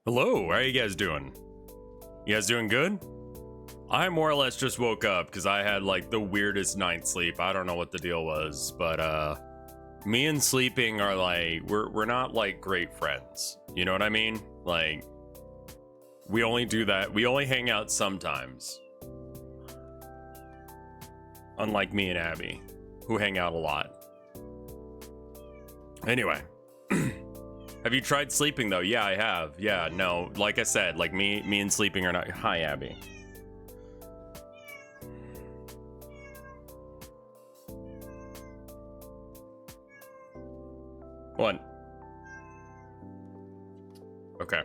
Hello, how you guys doing? You guys doing good? I more or less just woke up because I had like the weirdest night's sleep. I don't know what the deal was, but me and sleeping are like we're not like great friends. You know what I mean? Like we only do that. We only hang out sometimes. Unlike me and Abby, who hang out a lot. Anyway, have you tried sleeping though? Yeah, I have. Yeah, no, like I said, like me and sleeping are not. Hi, Abby. What? Okay.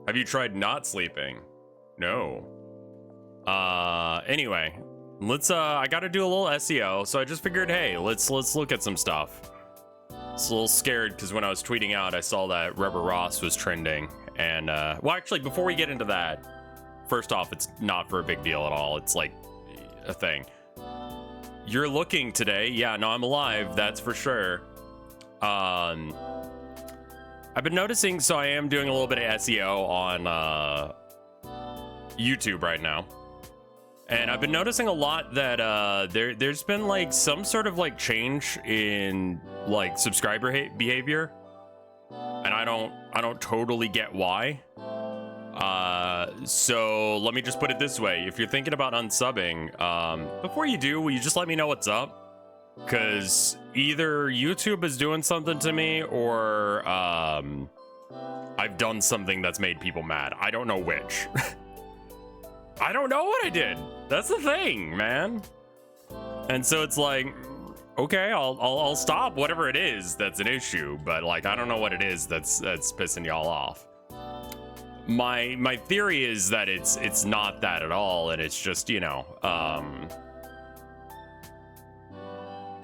Have you tried not sleeping? No. Anyway, let's I gotta do a little SEO, so I just figured, hey, let's look at some stuff. It's a little scared because when I was tweeting out, I saw that Rubber Ross was trending. And, well, actually, before we get into that, first off, it's not for a big deal at all. It's like a thing. You're looking today. Yeah, no, I'm alive. That's for sure. I've been noticing, so I am doing a little bit of SEO on YouTube right now. And I've been noticing a lot that there's been like some sort of like change in like subscriber behavior, and I don't totally get why. So let me just put it this way: if you're thinking about unsubbing, before you do, will you just let me know what's up? Because either YouTube is doing something to me, or I've done something that's made people mad. I don't know which. I don't know what I did. That's the thing, man. And so it's like, okay, I'll stop whatever it is that's an issue, but like I don't know what it is that's pissing y'all off. My theory is that it's not that at all, and it's just, you know,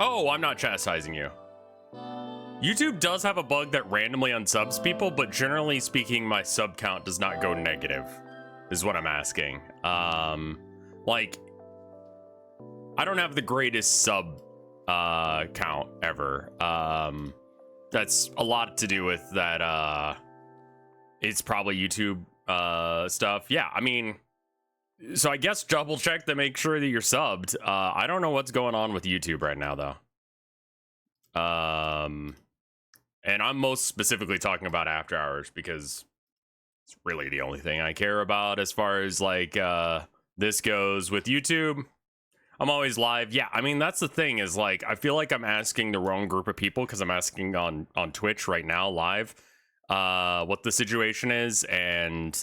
oh, I'm not chastising you. YouTube does have a bug that randomly unsubs people, but generally speaking, my sub count does not go negative. Is what I'm asking. Like, I don't have the greatest sub count ever. That's a lot to do with that. It's probably YouTube stuff. Yeah, I mean, so I guess double check to make sure that you're subbed. I don't know what's going on with YouTube right now though. And I'm most specifically talking about After Hours because it's really the only thing I care about as far as like this goes with YouTube. I'm always live. Yeah, I mean, that's the thing is like I feel like I'm asking the wrong group of people because I'm asking on Twitch right now live what the situation is, and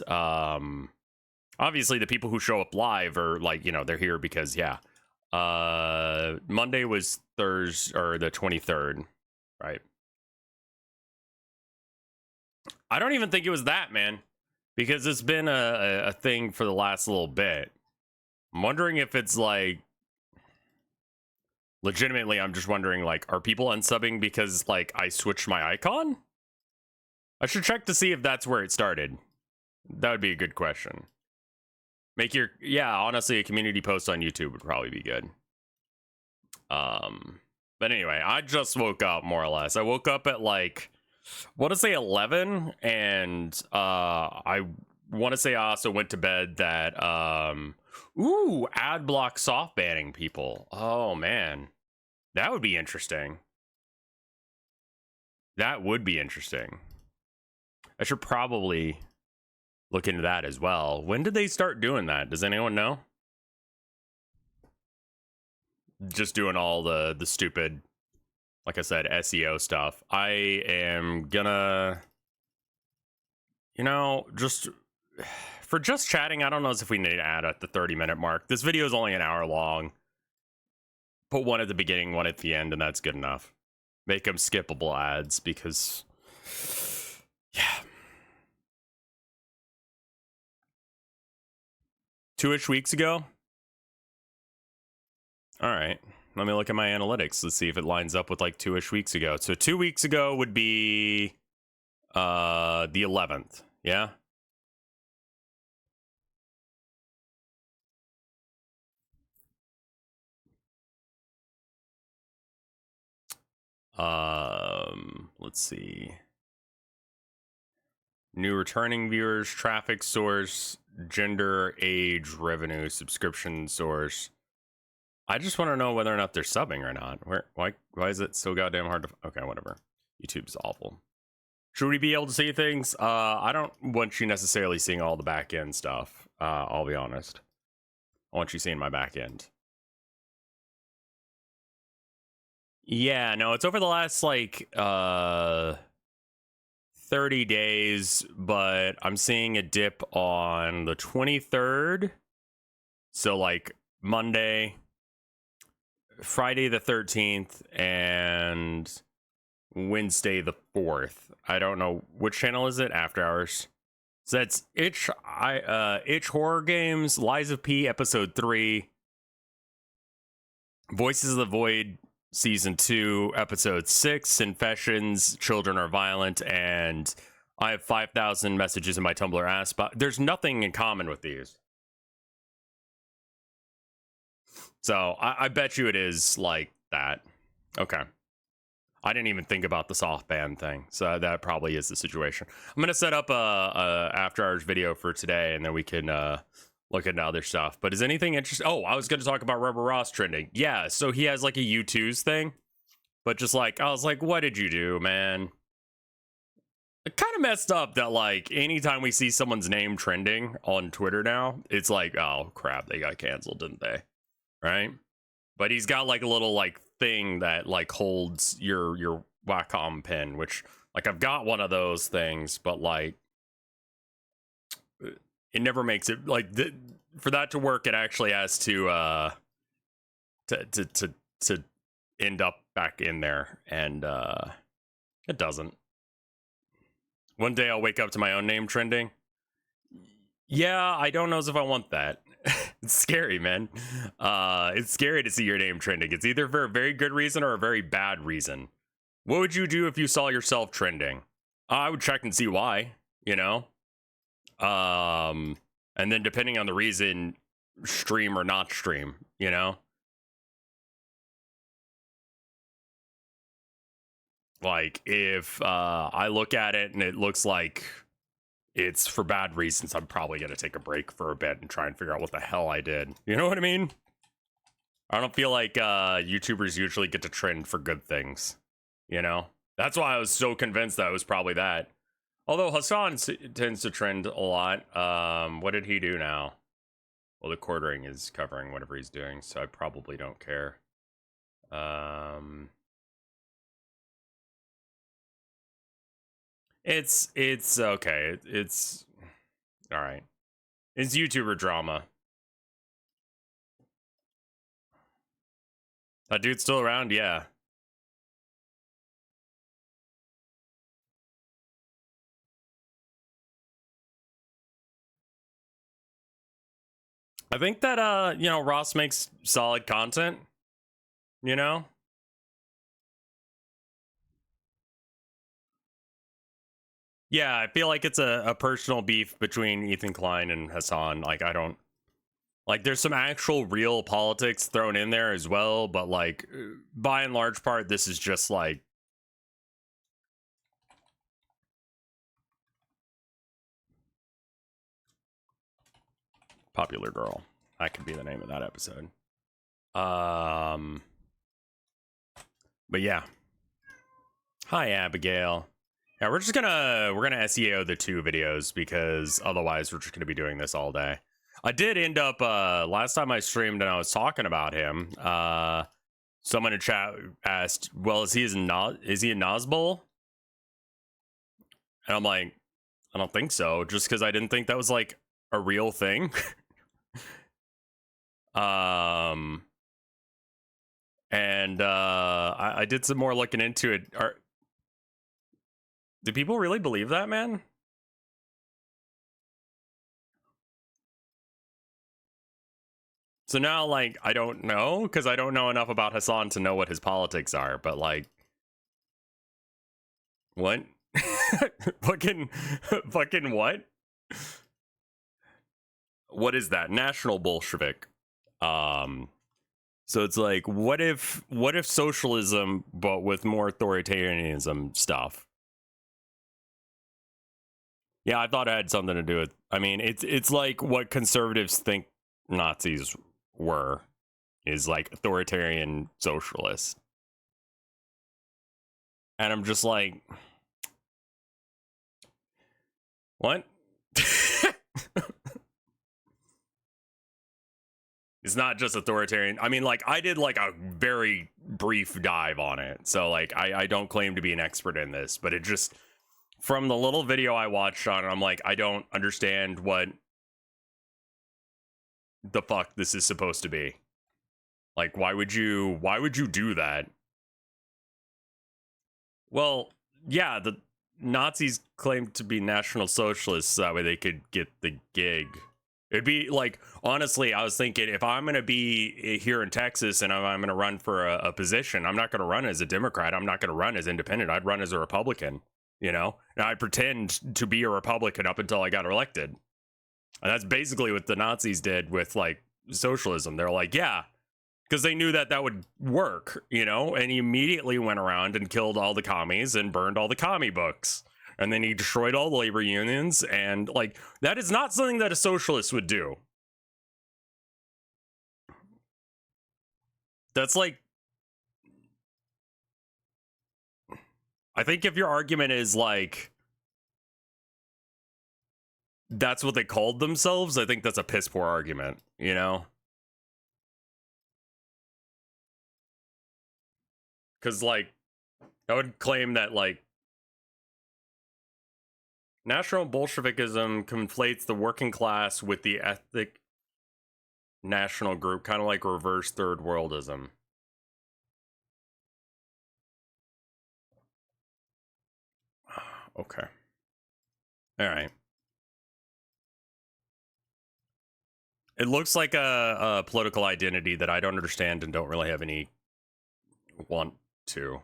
obviously the people who show up live are like, you know, they're here because yeah. Monday was Thursday or the 23rd, right? I don't even think it was that, man. Because it's been a thing for the last little bit. I'm wondering if it's like... Legitimately, I'm just wondering, like, are people unsubbing because, like, I switched my icon? I should check to see if that's where it started. That would be a good question. Make your... Yeah, honestly, a community post on YouTube would probably be good. But anyway, I just woke up, more or less. I woke up at, like... I want to say 11, and I want to say I also went to bed that ooh, ad block soft banning people. Oh man, that would be interesting. That would be interesting. I should probably look into that as well. When did they start doing that? Does anyone know? Just doing all the stupid, like I said, SEO stuff. I am gonna, you know, just for just chatting, I don't know if we need to add at the 30-minute mark. This video is only an hour long. Put one at the beginning, one at the end, and that's good enough. Make them skippable ads because, yeah. 2-ish weeks ago? All right. Let me look at my analytics. Let's see if it lines up with like 2-ish weeks ago. So 2 weeks ago would be the 11th. Yeah. Let's see. New returning viewers, traffic source, gender, age, revenue, subscription source. I just want to know whether or not they're subbing or not. Why is it so goddamn hard to... Okay, whatever. YouTube's awful. Should we be able to see things? I don't want you necessarily seeing all the back end stuff. I'll be honest. I want you seeing my back end. Yeah, no, it's over the last, like, 30 days, but I'm seeing a dip on the 23rd. So, like, Monday, Friday the 13th, and Wednesday the 4th. I don't know. Which channel is it? After Hours. So that's Itch Horror Games, Lies of P, Episode 3, Voices of the Void, Season 2, Episode 6, Confessions, Children Are Violent, and I have 5,000 messages in my Tumblr ask, but there's nothing in common with these. So I bet you it is like that. Okay. I didn't even think about the soft band thing, so that probably is the situation. I'm gonna set up a After Hours video for today, and then we can look into other stuff. But is anything interesting? Oh, I was gonna talk about Rubber Ross trending. Yeah, so he has like a U2's thing, but just like I was like, what did you do, man? It kind of messed up that like anytime we see someone's name trending on Twitter now, it's like, oh crap, they got canceled, didn't they? Right? But he's got like a little like thing that like holds your Wacom pin, which like I've got one of those things, but like it never makes it like for that to work. It actually has to end up back in there, and it doesn't. One day I'll wake up to my own name trending. Yeah, I don't know if I want that. It's scary, man. It's scary to see your name trending. It's either for a very good reason or a very bad reason. What would you do if you saw yourself trending? I would check and see why, you know? And then depending on the reason, stream or not stream, you know? Like, if I look at it and it looks like it's for bad reasons, I'm probably going to take a break for a bit and try and figure out what the hell I did. You know what I mean? I don't feel like YouTubers usually get to trend for good things, you know? That's why I was so convinced that it was probably that. Although Hassan tends to trend a lot. What did he do now? Well, the quartering is covering whatever he's doing, so I probably don't care. It's okay. It's all right. It's YouTuber drama. That dude's still around? Yeah. I think that you know, Ross makes solid content, you know? Yeah, I feel like it's a personal beef between Ethan Klein and Hassan. Like, I don't... Like, there's some actual real politics thrown in there as well, but, like, by and large part, this is just, like... Popular Girl. That could be the name of that episode. But yeah. Hi, Abigail. Yeah, we're gonna SEO the 2 videos because otherwise we're just gonna be doing this all day. I did end up last time I streamed and I was talking about him. Someone in chat asked, "Well, is he a Nazbol?" And I'm like, I don't think so, just because I didn't think that was like a real thing. And I did some more looking into it. Do people really believe that, man? So now, like, I don't know, because I don't know enough about Hassan to know what his politics are, but, like... What? fucking what? What is that? National Bolshevik. So it's like, what if socialism, but with more authoritarianism stuff? Yeah, I thought it had something to do with. I mean, it's like what conservatives think Nazis were, is like authoritarian socialists, and I'm just like, what? It's not just authoritarian. I mean, like, I did like a very brief dive on it, so like I don't claim to be an expert in this, but it just, from the little video I watched on it, I'm like, I don't understand what the fuck this is supposed to be. Like, why would you do that? Well, yeah, the Nazis claimed to be National Socialists so that way they could get the gig. It'd be like, honestly, I was thinking, if I'm going to be here in Texas and I'm going to run for a position, I'm not going to run as a Democrat. I'm not going to run as independent. I'd run as a Republican, you know? And I'd pretend to be a Republican up until I got elected. And that's basically what the Nazis did with, like, socialism. They're like, yeah, because they knew that that would work, you know? And he immediately went around and killed all the commies and burned all the commie books. And then he destroyed all the labor unions, and like, that is not something that a socialist would do. That's like, I think if your argument is like, that's what they called themselves, I think that's a piss poor argument, you know? Because like, I would claim that like, National Bolshevikism conflates the working class with the ethnic national group, kind of like reverse third worldism. Okay. All right. It looks like a political identity that I don't understand and don't really have any want to,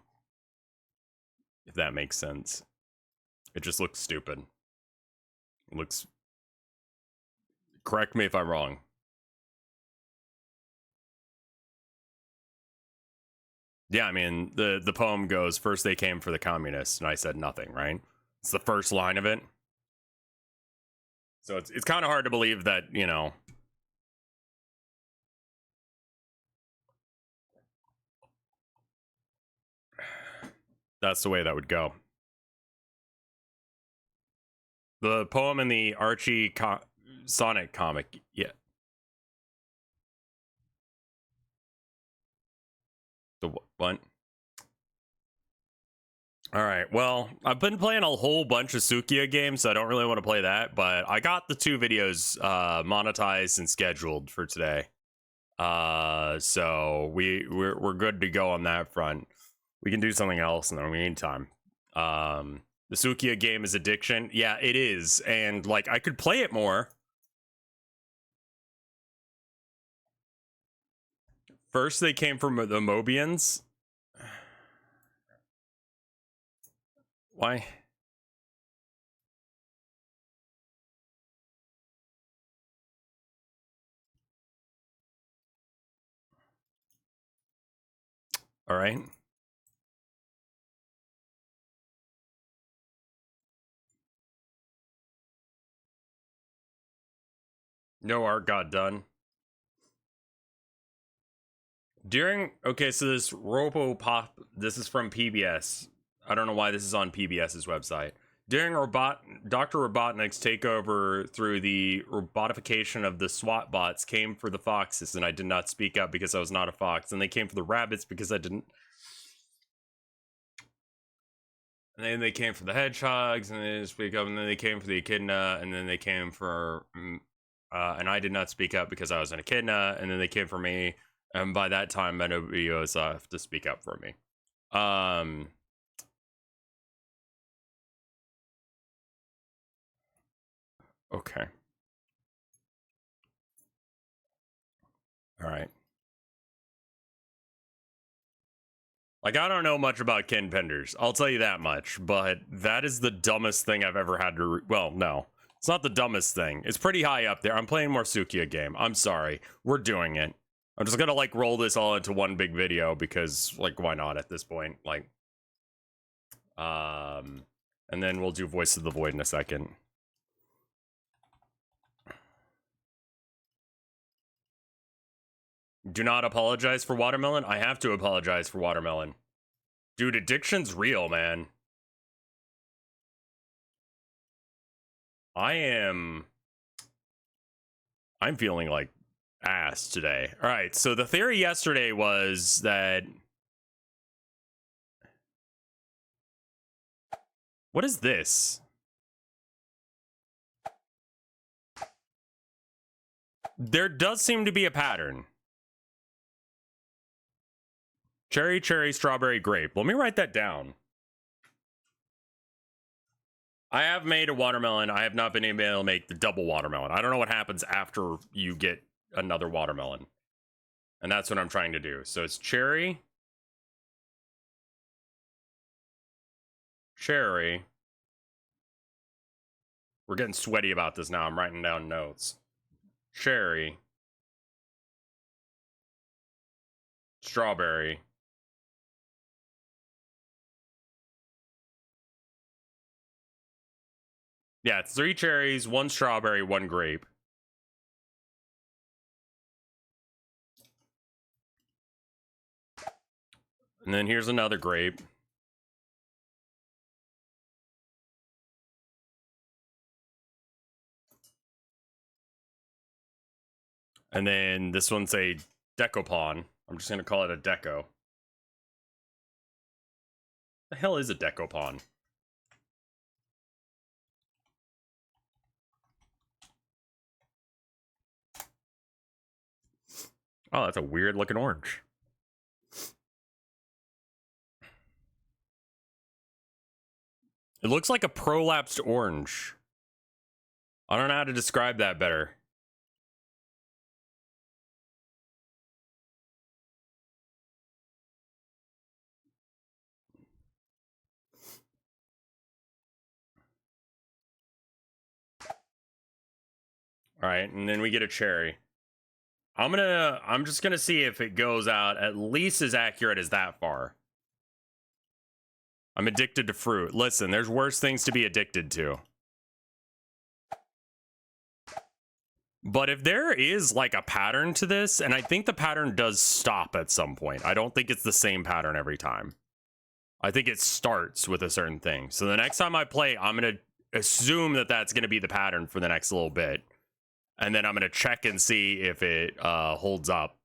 if that makes sense. It just looks stupid. It looks... Correct me if I'm wrong. Yeah, I mean, the poem goes, first they came for the communists, and I said nothing, right? It's the first line of it. So it's kind of hard to believe that, you know... That's the way that would go. The poem in the Archie Sonic comic, yeah. The what? All right, well, I've been playing a whole bunch of Suika games, so I don't really want to play that, but I got the 2 videos monetized and scheduled for today. So we're good to go on that front. We can do something else in the meantime. The Suika game is addiction. Yeah, it is, and like, I could play it more. First, they came from the Mobians. Why? All right. No art got done. During, okay, so this RoboPop, this is from PBS. I don't know why this is on PBS's website. During Dr. Robotnik's takeover through the robotification of the SWAT bots came for the foxes, and I did not speak up because I was not a fox. And they came for the rabbits because I didn't. And then they came for the hedgehogs, and they didn't speak up. And then they came for the echidna, and then they came for... and I did not speak up because I was an echidna, and then they came for me. And by that time, nobody was to speak up for me. Okay. All right. Like, I don't know much about Ken Penders. I'll tell you that much. But that is the dumbest thing I've ever had to... Well, no. It's not the dumbest thing. It's pretty high up there. I'm playing more Suika game. I'm sorry. We're doing it. I'm just gonna, like, roll this all into one big video because, like, why not at this point? Like, and then we'll do Voice of the Void in a second. Do not apologize for watermelon. I have to apologize for watermelon. Dude, addiction's real, man. I'm feeling like ass today. All right, so the theory yesterday was that... What is this? There does seem to be a pattern. Cherry, cherry, strawberry, grape. Let me write that down. I have made a watermelon. I have not been able to make the double watermelon. I don't know what happens after you get another watermelon. And that's what I'm trying to do. So it's cherry. Cherry. We're getting sweaty about this now. I'm writing down notes. Cherry. Strawberry. Yeah, it's 3 cherries, 1 strawberry, 1 grape. And then here's another grape. And then this one's a decopon. I'm just going to call it a deco. The hell is a decopon? Oh, that's a weird looking orange. It looks like a prolapsed orange. I don't know how to describe that better. All right, and then we get a cherry. I'm just gonna see if it goes out at least as accurate as that far. I'm addicted to fruit. Listen, there's worse things to be addicted to. But if there is like a pattern to this, and I think the pattern does stop at some point. I don't think it's the same pattern every time. I think it starts with a certain thing. So the next time I play, I'm gonna assume that that's gonna be the pattern for the next little bit. And then I'm going to check and see if it holds up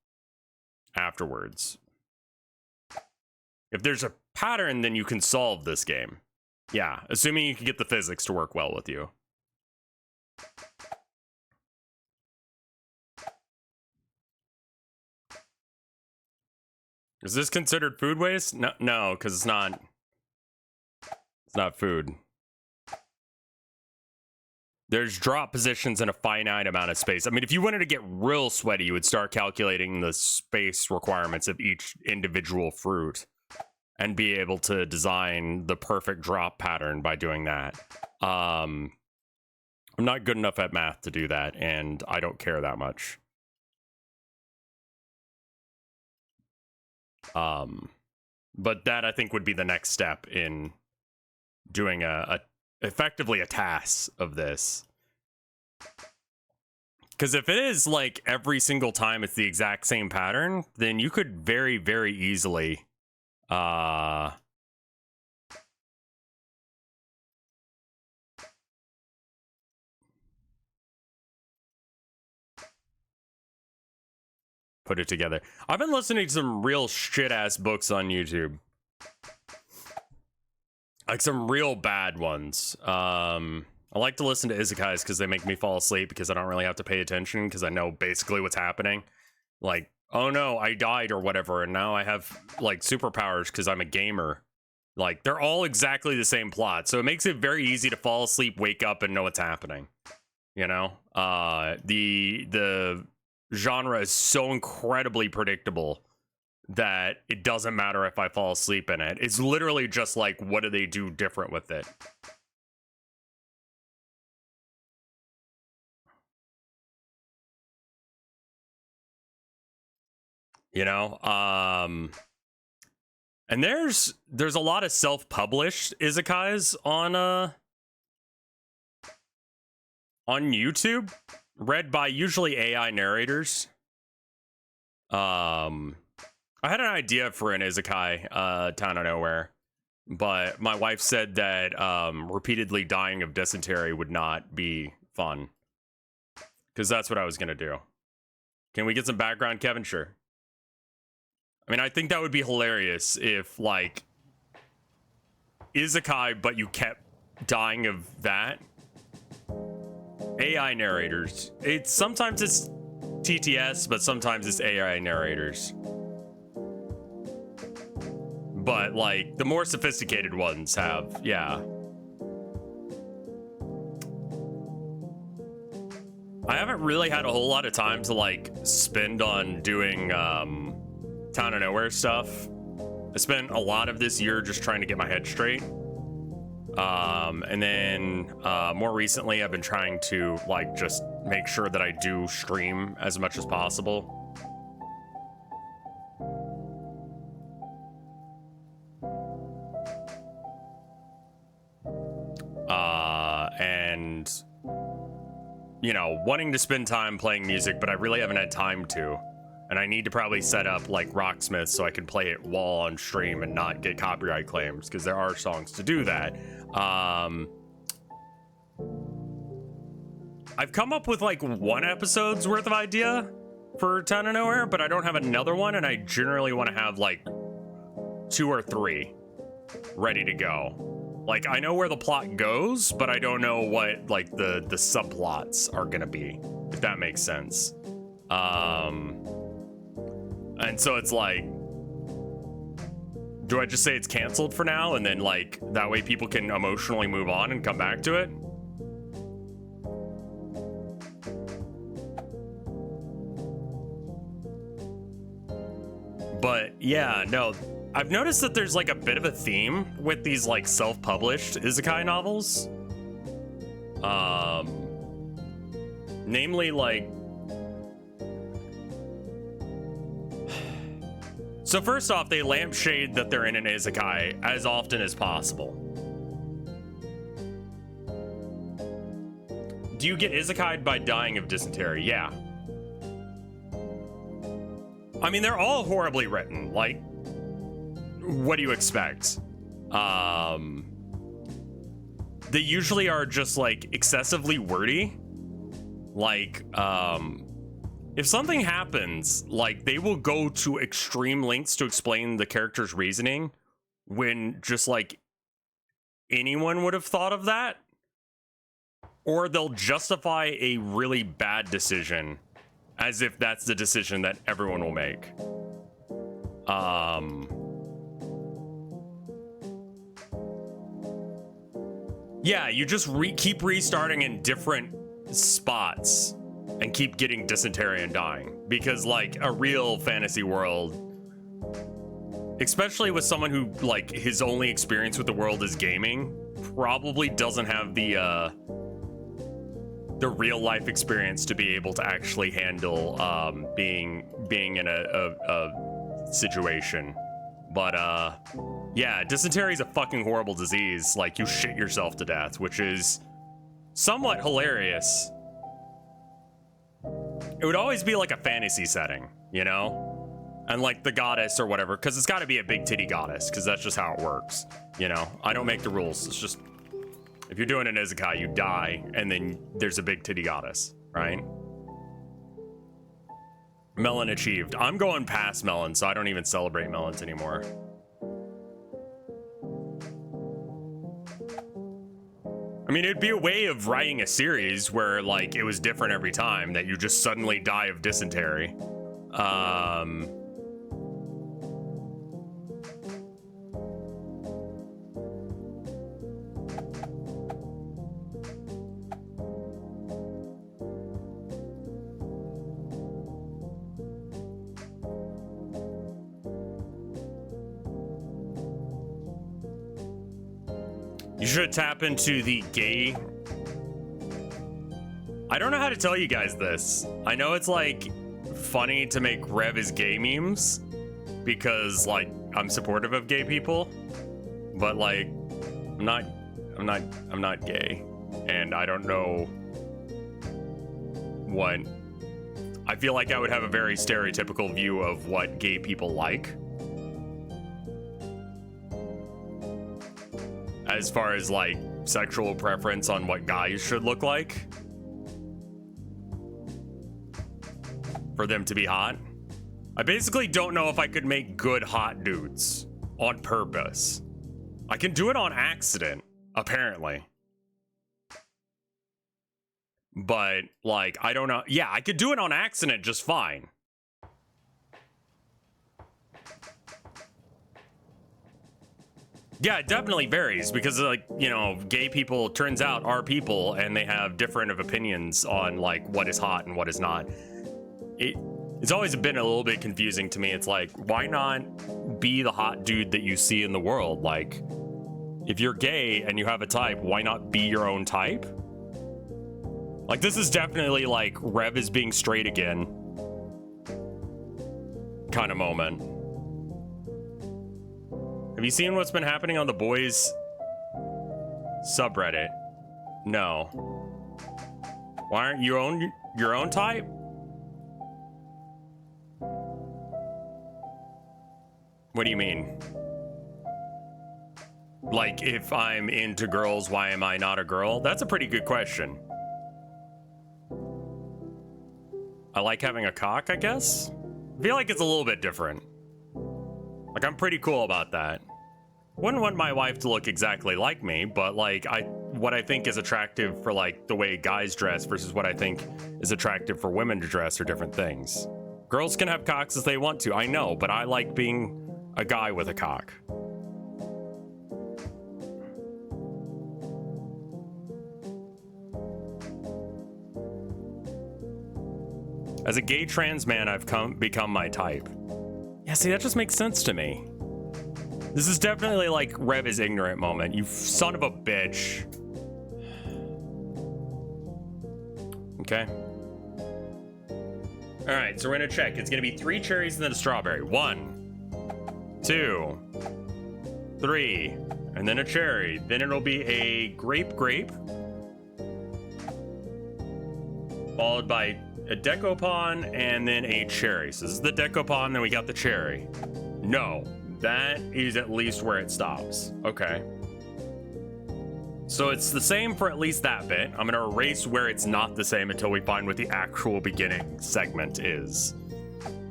afterwards. If there's a pattern, then you can solve this game. Yeah, assuming you can get the physics to work well with you. Is this considered food waste? No, because it's not. It's not food. There's drop positions in a finite amount of space. I mean, if you wanted to get real sweaty, you would start calculating the space requirements of each individual fruit and be able to design the perfect drop pattern by doing that. I'm not good enough at math to do that, and I don't care that much. But that, I think, would be the next step in doing effectively a task of this. Because if it is like every single time it's the exact same pattern, then you could very, very easily put it together. I've been listening to some real shit-ass books on YouTube. Like some real bad ones. I like to listen to isekais because they make me fall asleep because I don't really have to pay attention because I know basically what's happening. Like, oh no, I died or whatever, and now I have like superpowers because I'm a gamer. Like, they're all exactly the same plot, so it makes it very easy to fall asleep, wake up, and know what's happening. You know? The genre is so incredibly predictable that it doesn't matter if I fall asleep in it. It's literally just like, what do they do different with it? You know? And there's a lot of self-published isekais on YouTube, read by usually AI narrators. I had an idea for an isekai, Town of Nowhere, but my wife said that repeatedly dying of dysentery would not be fun, because that's what I was gonna do. Can we get some background, Kevin? Sure. I mean, I think that would be hilarious if, like, isekai, but you kept dying of that. AI narrators. Sometimes it's TTS, but sometimes it's AI narrators. But, like, the more sophisticated ones have, yeah. I haven't really had a whole lot of time to, like, spend on doing Town of Nowhere stuff. I spent a lot of this year just trying to get my head straight. And then more recently, I've been trying to, like, just make sure that I do stream as much as possible. And, you know, wanting to spend time playing music, but I really haven't had time to. And I need to probably set up, like, Rocksmith so I can play it while on stream and not get copyright claims, because there are songs to do that. I've come up with, like, 1 episode's worth of idea for Town of Nowhere, but I don't have another one, and I generally want to have, like, 2 or 3 ready to go. Like, I know where the plot goes, but I don't know what, like, the subplots are gonna be, if that makes sense. And so it's like, do I just say it's canceled for now, and then, like, that way people can emotionally move on and come back to it? But yeah, no, I've noticed that there's, like, a bit of a theme with these, like, self-published isekai novels. Namely, like, so first off, they lampshade that they're in an isekai as often as possible. Do you get isekai'd by dying of dysentery? Yeah. I mean, they're all horribly written. Like, what do you expect? They usually are just, like, excessively wordy. Like, if something happens, like, they will go to extreme lengths to explain the character's reasoning when just, like, anyone would have thought of that. Or they'll justify a really bad decision as if that's the decision that everyone will make. Yeah, you just keep restarting in different spots and keep getting dysentery and dying, because, like, a real fantasy world, especially with someone who, like, his only experience with the world is gaming, probably doesn't have the real life experience to be able to actually handle being in a situation. But yeah, dysentery is a fucking horrible disease. Like, you shit yourself to death, which is somewhat hilarious. It would always be like a fantasy setting, you know? And, like, the goddess or whatever, because it's got to be a big titty goddess, because that's just how it works, you know? I don't make the rules. It's just, if you're doing an isekai, you die, and then there's a big titty goddess, right? Melon achieved. I'm going past melon, so I don't even celebrate melons anymore. I mean, it'd be a way of writing a series where, like, it was different every time, that you just suddenly die of dysentery. You should tap into the gay... I don't know how to tell you guys this. I know it's, like, funny to make Rev is gay memes, because, like, I'm supportive of gay people, but, like, I'm not gay, and I don't know what I feel like I would have a very stereotypical view of what gay people like. As far as like sexual preference on what guys should look like. For them to be hot. I basically don't know if I could make good hot dudes on purpose. I can do it on accident, apparently. But, like, I don't know. Yeah, I could do it on accident just fine. Yeah, it definitely varies because, like, you know, gay people, turns out, are people and they have different opinions on, like, what is hot and what is not. It's always been a little bit confusing to me. It's like, why not be the hot dude that you see in the world? Like, if you're gay and you have a type, why not be your own type? Like, this is definitely like Rev is being straight again kind of moment. Have you seen what's been happening on the boys subreddit? No. Why aren't you your own type? What do you mean? Like, if I'm into girls, why am I not a girl? That's a pretty good question. I like having a cock, I guess? I feel like it's a little bit different. Like, I'm pretty cool about that. Wouldn't want my wife to look exactly like me, but like, what I think is attractive for like the way guys dress versus what I think is attractive for women to dress are different things. Girls can have cocks as they want to, I know, but I like being a guy with a cock. As a gay trans man, I've become my type. Yeah, see, that just makes sense to me. This is definitely like Rev is ignorant moment. You son of a bitch. Okay. All right, so we're gonna check. It's gonna be 3 cherries and then a strawberry. 1, 2, 3, and then a cherry. Then it'll be a grape, followed by a decopon and then a cherry. So this is the decopon, then we got the cherry. No, that is at least where it stops. Okay. So it's the same for at least that bit. I'm gonna erase where it's not the same until we find what the actual beginning segment is.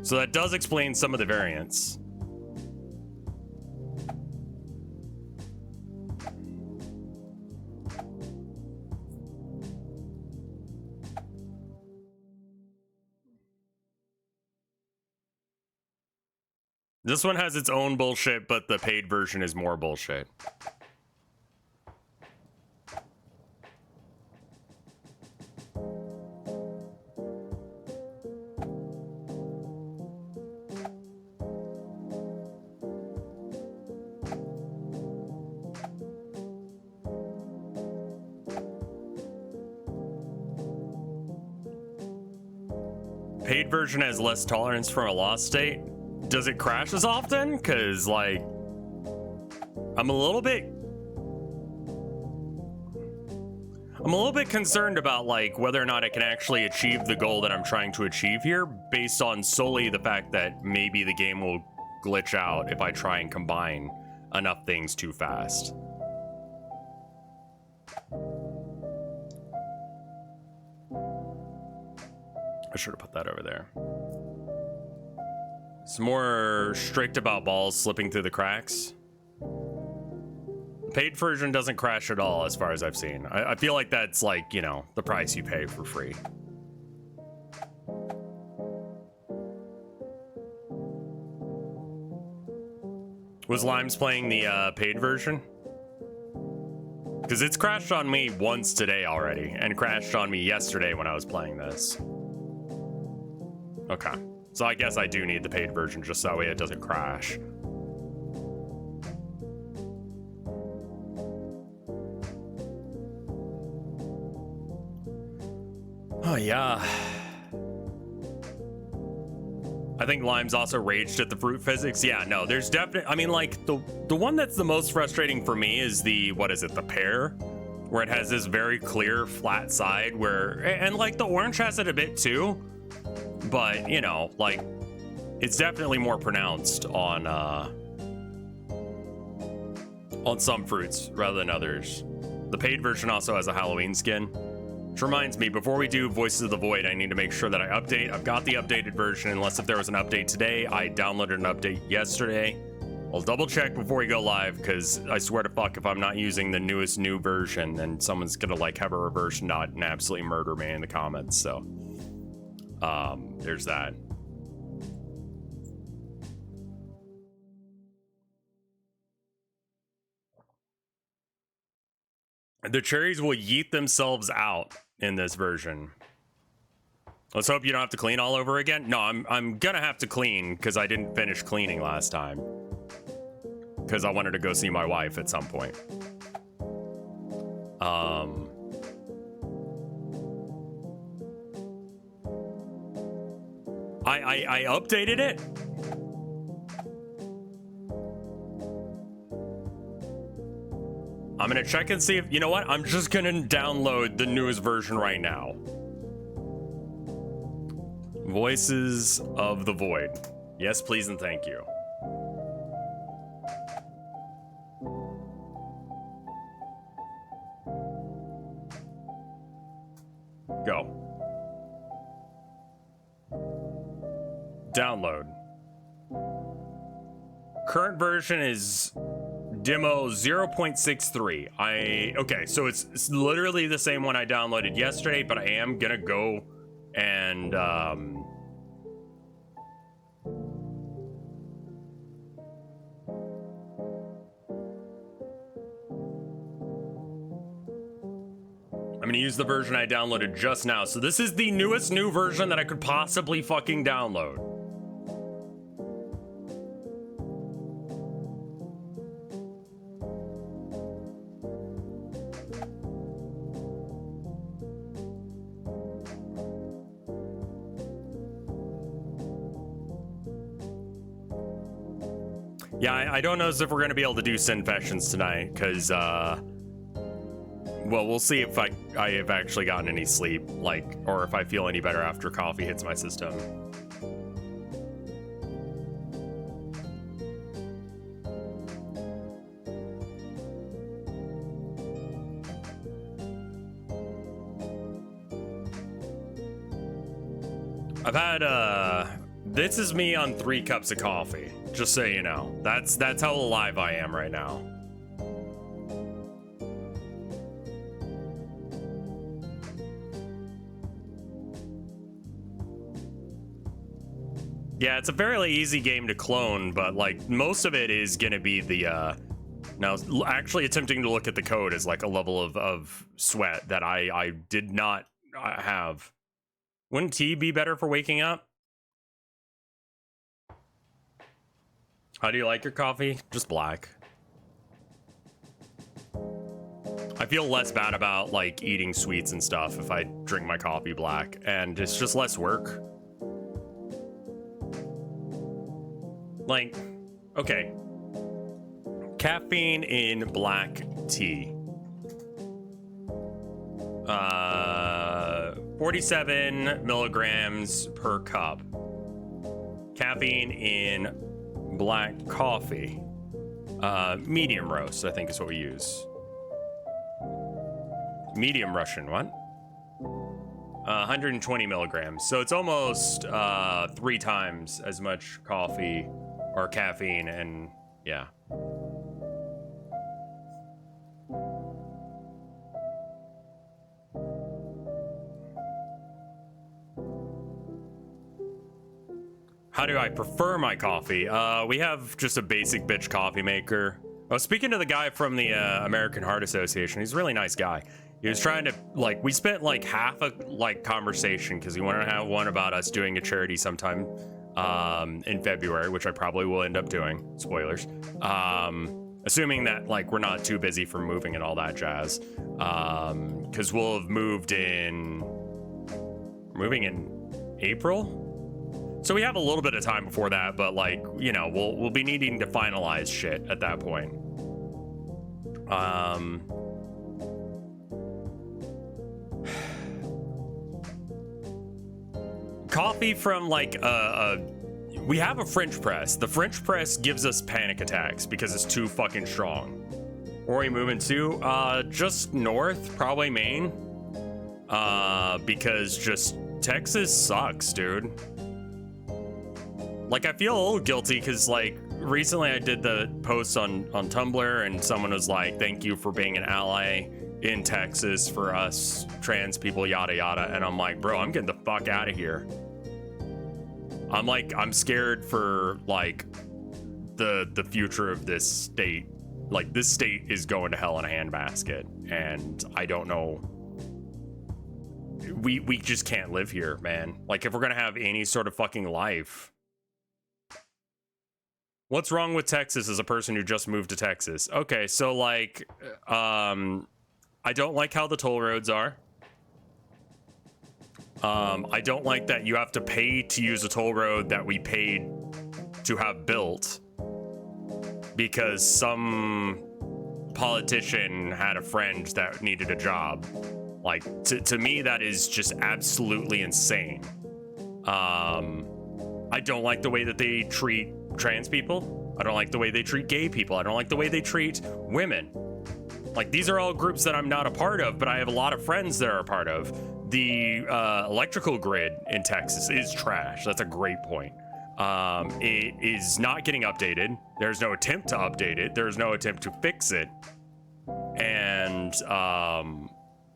So that does explain some of the variants. This one has its own bullshit, but the paid version is more bullshit. Paid version has less tolerance from a lost state. Does it crash as often? Because, like, I'm a little bit concerned about, like, whether or not I can actually achieve the goal that I'm trying to achieve here based on solely the fact that maybe the game will glitch out if I try and combine enough things too fast. I should have put that over there. It's more strict about balls slipping through the cracks. The paid version doesn't crash at all as far as I've seen. I feel like that's like, you know, the price you pay for free. Was Limes playing the paid version? Because it's crashed on me once today already, and crashed on me yesterday when I was playing this. Okay. So I guess I do need the paid version just so that way it doesn't crash. Oh, yeah. I think Lime's also raged at the fruit physics. Yeah, no, there's definitely, I mean, like, the one that's the most frustrating for me is the, what is it, the pear? Where it has this very clear flat side where, and like the orange has it a bit too. but you know, like, it's definitely more pronounced on some fruits rather than others. The paid version also has a Halloween skin. Which reminds me, before we do Voices of the Void, I need to make sure that I update. I've got the updated version, unless if there was an update today. I downloaded an update yesterday. I'll double check before we go live, because I swear to fuck, if I'm not using the newest new version, then someone's gonna like have a reverse dot and absolutely murder me in the comments. So, there's that. The cherries will yeet themselves out in this version. Let's hope you don't have to clean all over again. No, I'm gonna have to clean because I didn't finish cleaning last time. Because I wanted to go see my wife at some point. I updated it. I'm gonna check and see if, you know what? I'm just gonna download the newest version right now. Voices of the Void. Yes, please and thank you. Go. Download. Current version is demo 0.63. Okay, so it's literally the same one I downloaded yesterday, but I am gonna go and I'm gonna use the version I downloaded just now. So this is the newest new version that I could possibly fucking download. Yeah, I don't know as if we're gonna be able to do Sinfessions tonight, because well, we'll see if I have actually gotten any sleep, like, or if I feel any better after coffee hits my system. I've had this is me on 3 cups of coffee, just so you know. That's how alive I am right now. Yeah, it's a fairly easy game to clone, but like most of it is gonna be the now actually attempting to look at the code is like a level of sweat that I did not have. Wouldn't tea be better for waking up? How do you like your coffee? Just black. I feel less bad about like eating sweets and stuff if I drink my coffee black, and it's just less work. Like, okay. Caffeine in black tea. 47 milligrams per cup. Caffeine in black coffee. Medium roast, I think is what we use. Medium Russian, what? 120 milligrams. So it's almost 3 times as much coffee or caffeine, and yeah. How do I prefer my coffee? We have just a basic bitch coffee maker. I was speaking to the guy from the American Heart Association. He's a really nice guy. He was trying to, like, we spent like half a conversation because he wanted to have one about us doing a charity sometime in February, which I probably will end up doing. Spoilers. Assuming that like we're not too busy for moving and all that jazz. Because we'll have moved in April. So we have a little bit of time before that, but like, you know, we'll be needing to finalize shit at that point. coffee from like we have a French press. The French press gives us panic attacks because it's too fucking strong. Where are we moving to? Just north, probably Maine. Because just Texas sucks, dude. Like, I feel a little guilty because, like, recently I did the post on Tumblr and someone was like, thank you for being an ally in Texas for us trans people, yada yada. And I'm like, bro, I'm getting the fuck out of here. I'm scared for like the future of this state. Like, this state is going to hell in a handbasket, and I don't know. We just can't live here, man. Like, if we're gonna have any sort of fucking life. What's wrong with Texas as a person who just moved to Texas? Okay, so like, I don't like how the toll roads are. I don't like that you have to pay to use a toll road that we paid to have built because some politician had a friend that needed a job. Like, to me, that is just absolutely insane. I don't like the way that they treat trans people. I don't like the way they treat gay people. I don't like the way they treat women. Like, these are all groups that I'm not a part of, but I have a lot of friends that are a part of. The electrical grid in Texas is trash. That's a great point. It is not getting updated. There's no attempt to update it. There's no attempt to fix it. And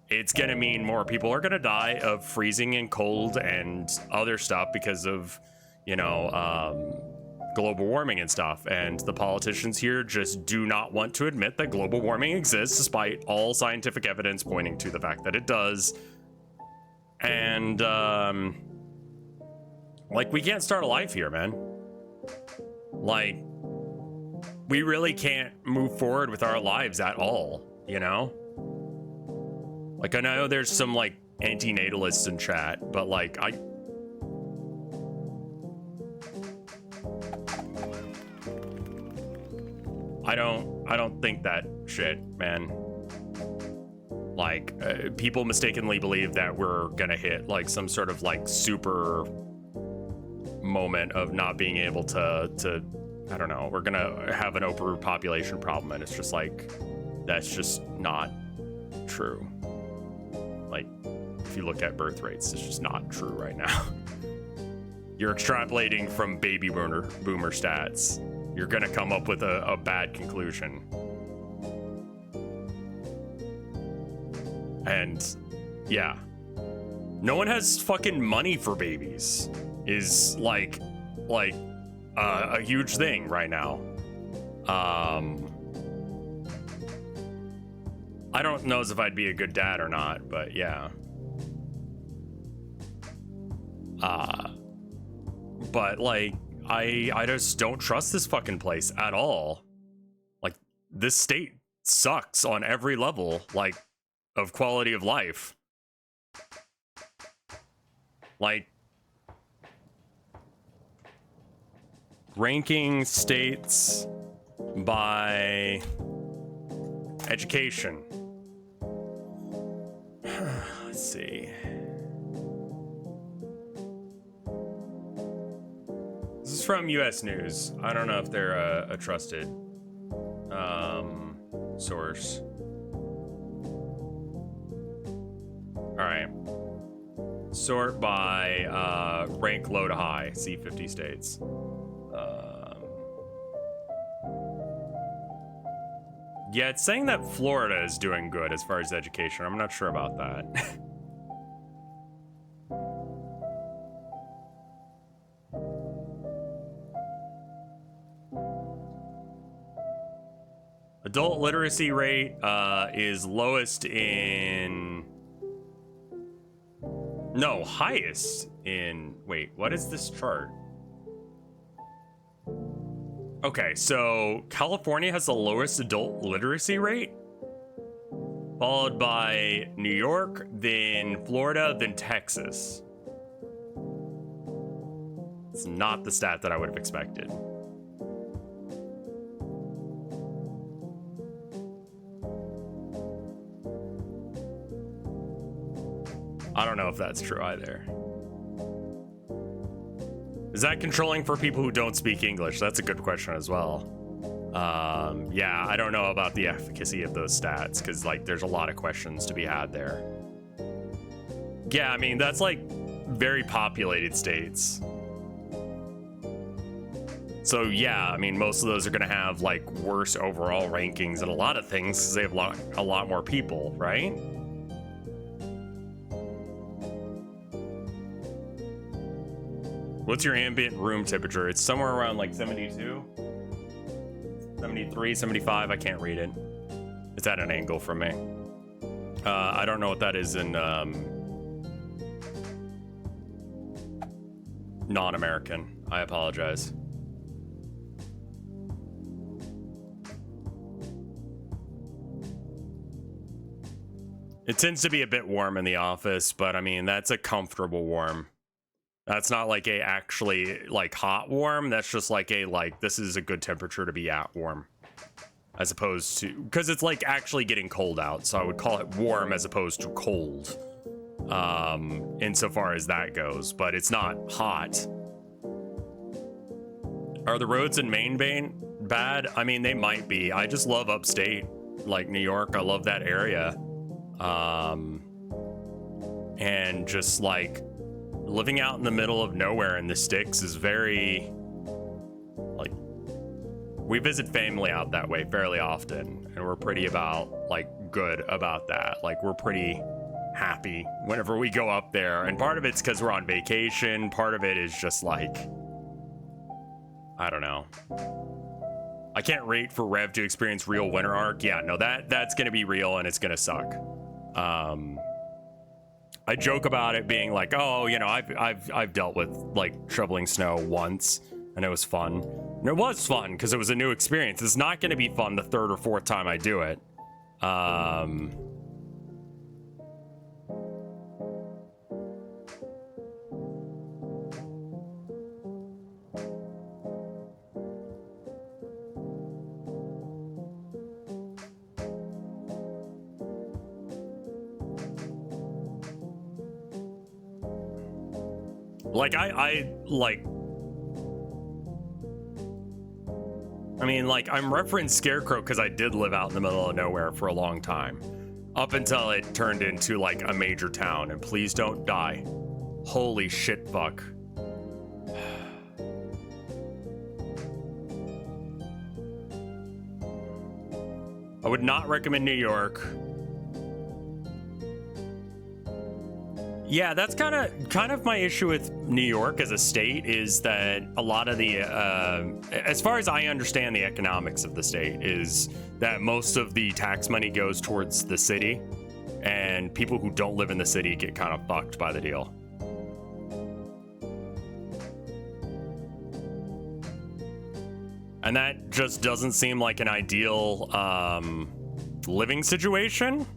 it's going to mean more people are going to die of freezing and cold and other stuff because of, you know, global warming and stuff. And the politicians here just do not want to admit that global warming exists, despite all scientific evidence pointing to the fact that it does. And like, we can't start a life here, man. Like, we really can't move forward with our lives at all, you know? Like, I know there's some like anti-natalists in chat, but like, I don't think that shit, man. Like, people mistakenly believe that we're gonna hit like some sort of like super moment of not being able to I don't know, we're gonna have an overpopulation problem, and it's just like, that's just not true. Like, if you look at birth rates, it's just not true right now. You're extrapolating from baby boomer stats. You're gonna come up with a bad conclusion. And yeah, no one has fucking money for babies is like a huge thing right now. I don't know if I'd be a good dad or not, but yeah. But like, I just don't trust this fucking place at all. Like, this state sucks on every level, like, of quality of life. Like, ranking states by education. Let's see. This is from US News. I don't know if they're a trusted source. All right. Sort by rank low to high. See 50 states. Yeah, it's saying that Florida is doing good as far as education. I'm not sure about that. Adult literacy rate is lowest in... No, highest in... Wait, what is this chart? Okay, so California has the lowest adult literacy rate, followed by New York, then Florida, then Texas. It's not the stat that I would have expected. I don't know if that's true either. that controlling for people who don't speak English? That's a good question as well. Yeah, I don't know about the efficacy of those stats, because like there's a lot of questions to be had there. Yeah, I mean, that's like very populated states. So yeah, I mean, most of those are gonna have like worse overall rankings and a lot of things because they have a lot more people, right? What's your ambient room temperature? It's somewhere around like 72, 73, 75. I can't read it. It's at an angle from me. I don't know what that is in non-American. I apologize. It tends to be a bit warm in the office, but I mean, that's a comfortable warm. That's not like a actually like hot warm. That's just like a like, this is a good temperature to be at warm. As opposed to, because it's like actually getting cold out. So I would call it warm as opposed to cold. Insofar as that goes, but it's not hot. Are the roads in Maine bad? I mean, they might be. I just love upstate, like New York. I love that area. And just like living out in the middle of nowhere in the sticks is very, like, we visit family out that way fairly often, and we're pretty good about that. Like, we're pretty happy whenever we go up there, and part of it's because we're on vacation. Part of it is just like, I don't know. I can't wait for Rev to experience real winter arc. Yeah, no, that's gonna be real and it's gonna suck. I joke about it being like, oh, you know, I've dealt with like shoveling snow once and it was fun. And it was fun because it was a new experience. It's not gonna be fun the third or fourth time I do it. Like, I mean, like, I'm referencing Scarecrow because I did live out in the middle of nowhere for a long time. Up until it turned into, like, a major town. And please don't die. Holy shit, fuck. I would not recommend New York. Yeah, that's kind of my issue with New York as a state, is that a lot of the, as far as I understand the economics of the state, is that most of the tax money goes towards the city, and people who don't live in the city get kind of fucked by the deal. And that just doesn't seem like an ideal living situation.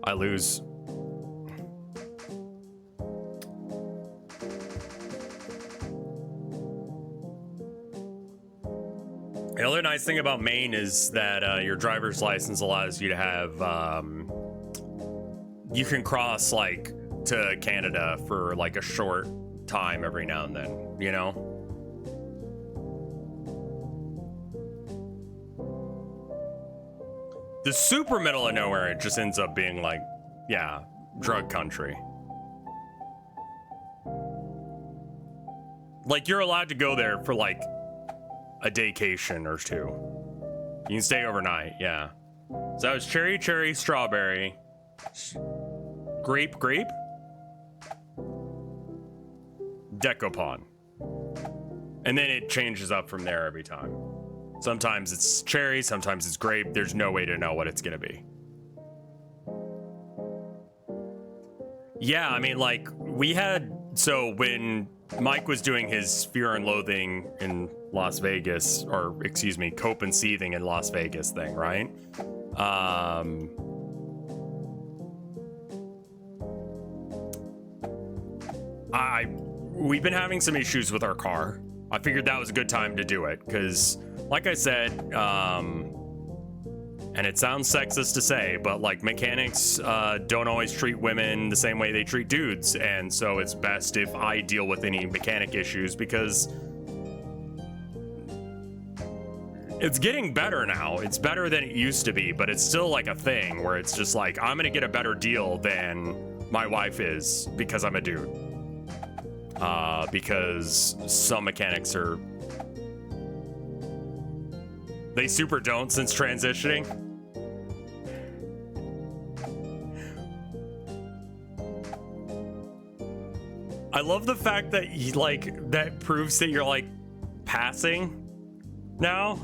I lose. Another nice thing about Maine is that your driver's license allows you to have, you can cross like to Canada for like a short time every now and then, you know? The super middle of nowhere, it just ends up being like, yeah, drug country. Like, you're allowed to go there for like a daycation or two. You can stay overnight, yeah. So that was cherry, strawberry, grape, Decopon. And then it changes up from there every time. Sometimes it's cherry, sometimes it's grape. There's no way to know what it's gonna be. Yeah, I mean, like, we had, so when Mike was doing his Fear and Loathing in Las Vegas, or excuse me, Cope and Seething in Las Vegas thing, right? we've been having some issues with our car. I figured that was a good time to do it because, like I said, and it sounds sexist to say, but like mechanics don't always treat women the same way they treat dudes, and so it's best if I deal with any mechanic issues because it's getting better now. It's better than it used to be, but it's still like a thing where it's just like, I'm gonna get a better deal than my wife is because I'm a dude. Because some mechanics are... They super don't since transitioning. I love the fact that that proves that you're like passing now.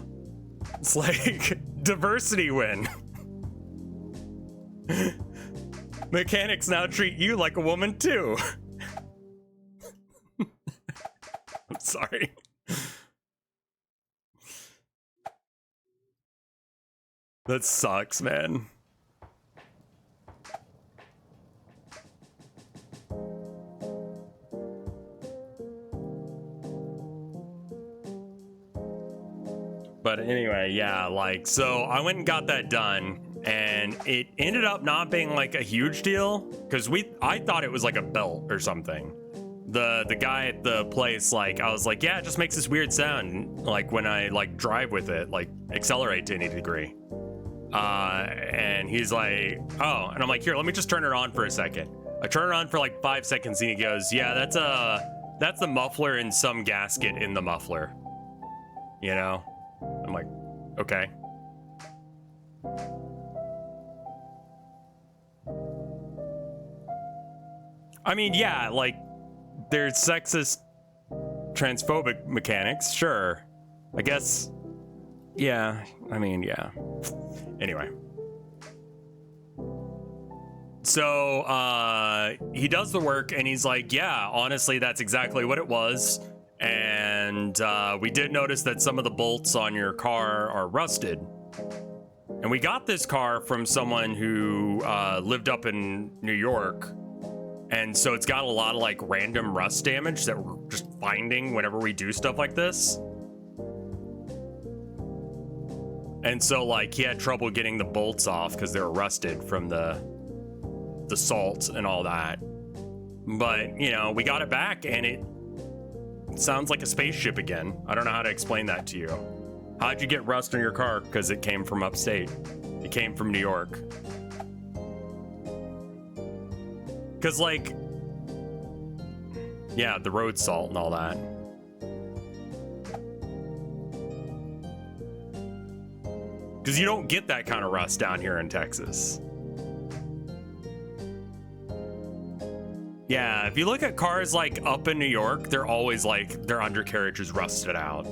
It's like diversity win. Mechanics now treat you like a woman too. I'm sorry. That sucks, man. But anyway, yeah, like, so I went and got that done, and it ended up not being like a huge deal, because I thought it was like a belt or something. The guy at the place, like, I was like, yeah, it just makes this weird sound, like when I like drive with it, like accelerate to any degree. And he's like, oh, and I'm like, here, let me just turn it on for a second. I turn it on for like 5 seconds, and he goes, yeah, that's the muffler and some gasket in the muffler, you know? I'm like, okay. I mean, yeah, like, there's sexist, transphobic mechanics, sure. I guess, yeah, I mean, yeah. Anyway. So, he does the work, and he's like, yeah, honestly, that's exactly what it was. And we did notice that some of the bolts on your car are rusted. And we got this car from someone who lived up in New York. And so it's got a lot of like random rust damage that we're just finding whenever we do stuff like this. And so like he had trouble getting the bolts off because they were rusted from the salt and all that. But, you know, we got it back and it sounds like a spaceship again. I don't know how to explain that to you. How'd you get rust on your car? Because it came from upstate. It came from New York. Because, like, yeah, the road salt and all that. Because you don't get that kind of rust down here in Texas. Yeah, if you look at cars like up in New York, they're always like their undercarriage is rusted out.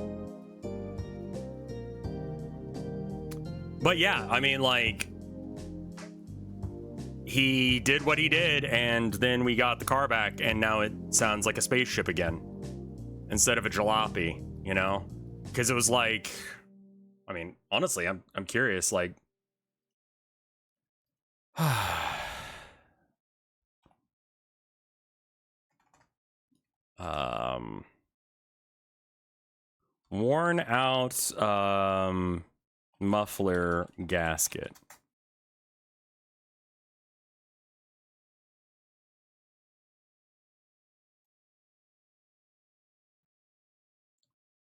But yeah, I mean, like, he did what he did, and then we got the car back, and now it sounds like a spaceship again instead of a jalopy, you know? Because it was like, I mean, honestly, I'm curious, like, worn out muffler gasket.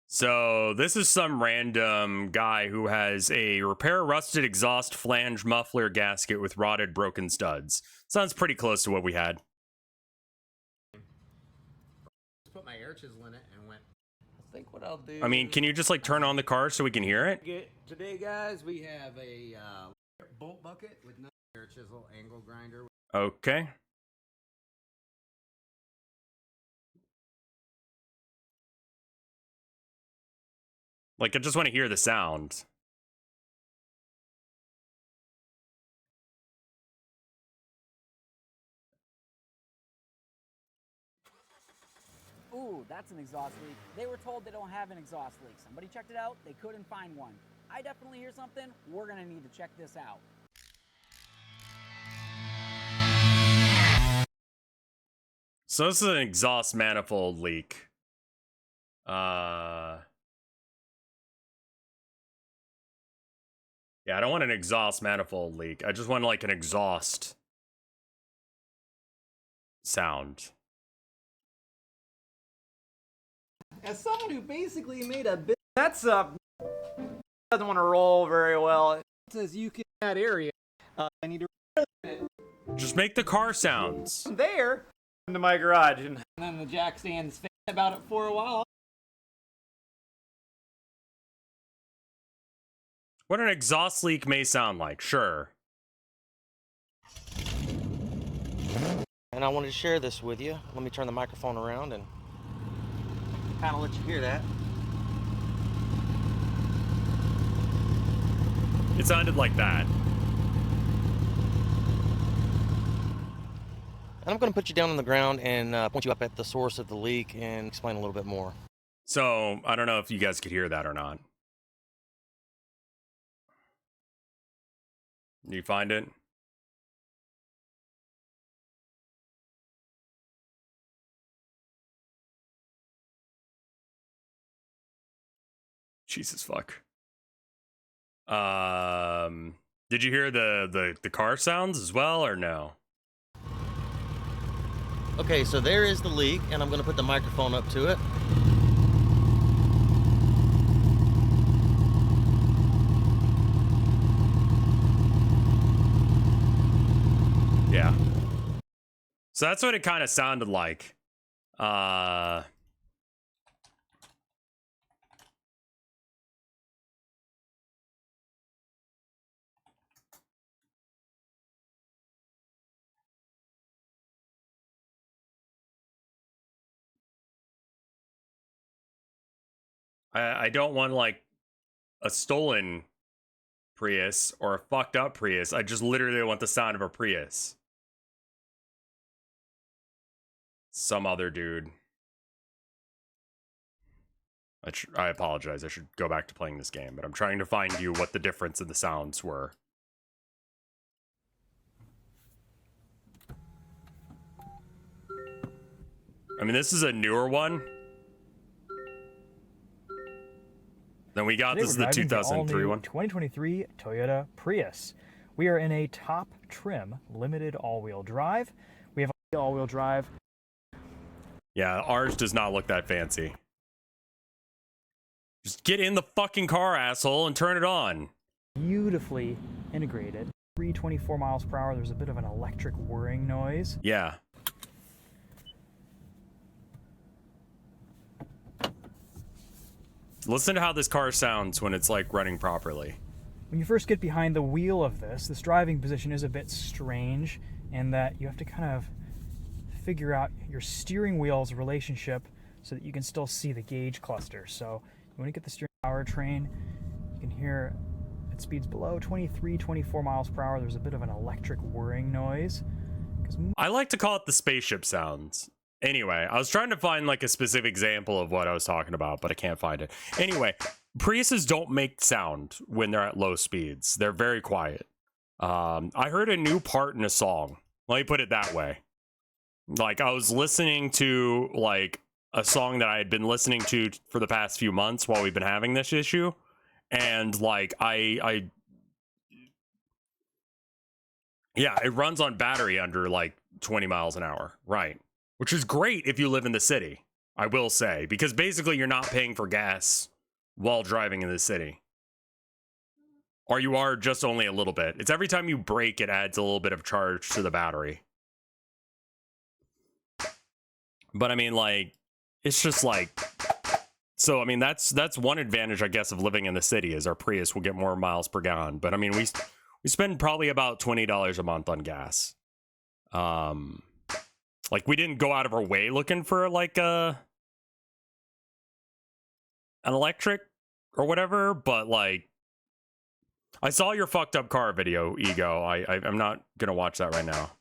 So this is some random guy who has a repair rusted exhaust flange muffler gasket with rotted broken studs. Sounds pretty close to what we had. Put my air chisel in it and went. I think what I'll do. I mean, can you just like turn on the car so we can hear it? Today, guys, we have a bolt bucket with no air chisel, angle grinder. Okay. Like, I just want to hear the sound. Ooh, that's an exhaust leak. They were told they don't have an exhaust leak. Somebody checked it out, they couldn't find one. I definitely hear something. We're gonna need to check this out. So this is an exhaust manifold leak. Yeah, I don't want an exhaust manifold leak. I just want like an exhaust sound. As someone who basically made a bit, that's doesn't want to roll very well. It says you can that area. I need to Just make the car sounds. there into my garage, and then the jack stands about it for a while. What an exhaust leak may sound like, sure. And I wanted to share this with you. Let me turn the microphone around and kind of let you hear that. It sounded like that. And I'm going to put you down on the ground and point you up at the source of the leak and explain a little bit more. So, I don't know if you guys could hear that or not. You find it? Jesus fuck. Did you hear the car sounds as well or no? Okay, so there is the leak, and I'm going to put the microphone up to it. Yeah. So that's what it kind of sounded like. I don't want like a stolen Prius or a fucked up Prius. I just literally want the sound of a Prius. Some other dude. I apologize. I should go back to playing this game, but I'm trying to find you what the difference in the sounds were. I mean, this is a newer one. Then we got, this is the 2003 one. 2023 Toyota Prius. We are in a top trim limited all-wheel drive. We have all-wheel drive. Yeah, ours does not look that fancy. Just get in the fucking car, asshole, and turn it on. Beautifully integrated. 324 miles per hour. There's a bit of an electric whirring noise. Yeah. Listen to how this car sounds when it's like running properly. When you first get behind the wheel of this driving position is a bit strange in that you have to kind of figure out your steering wheel's relationship so that you can still see the gauge cluster. So you want to get the steering powertrain, you can hear at speeds below 23, 24 miles per hour, there's a bit of an electric whirring noise. I like to call it the spaceship sounds. Anyway, I was trying to find like a specific example of what I was talking about, but I can't find it. Anyway, Priuses don't make sound when they're at low speeds. They're very quiet. I heard a new part in a song. Let me put it that way. Like, I was listening to like a song that I had been listening to for the past few months while we've been having this issue. And like, yeah, it runs on battery under like 20 miles an hour. Right. Which is great if you live in the city, I will say, because basically you're not paying for gas while driving in the city. Or you are just only a little bit. It's every time you brake, it adds a little bit of charge to the battery. But I mean, like, it's just like, so I mean, that's one advantage, I guess, of living in the city is our Prius will get more miles per gallon. But I mean, we spend probably about $20 a month on gas. Like, we didn't go out of our way looking for, like, an electric or whatever, but, like, I saw your fucked up car video, Ego. I'm not gonna watch that right now.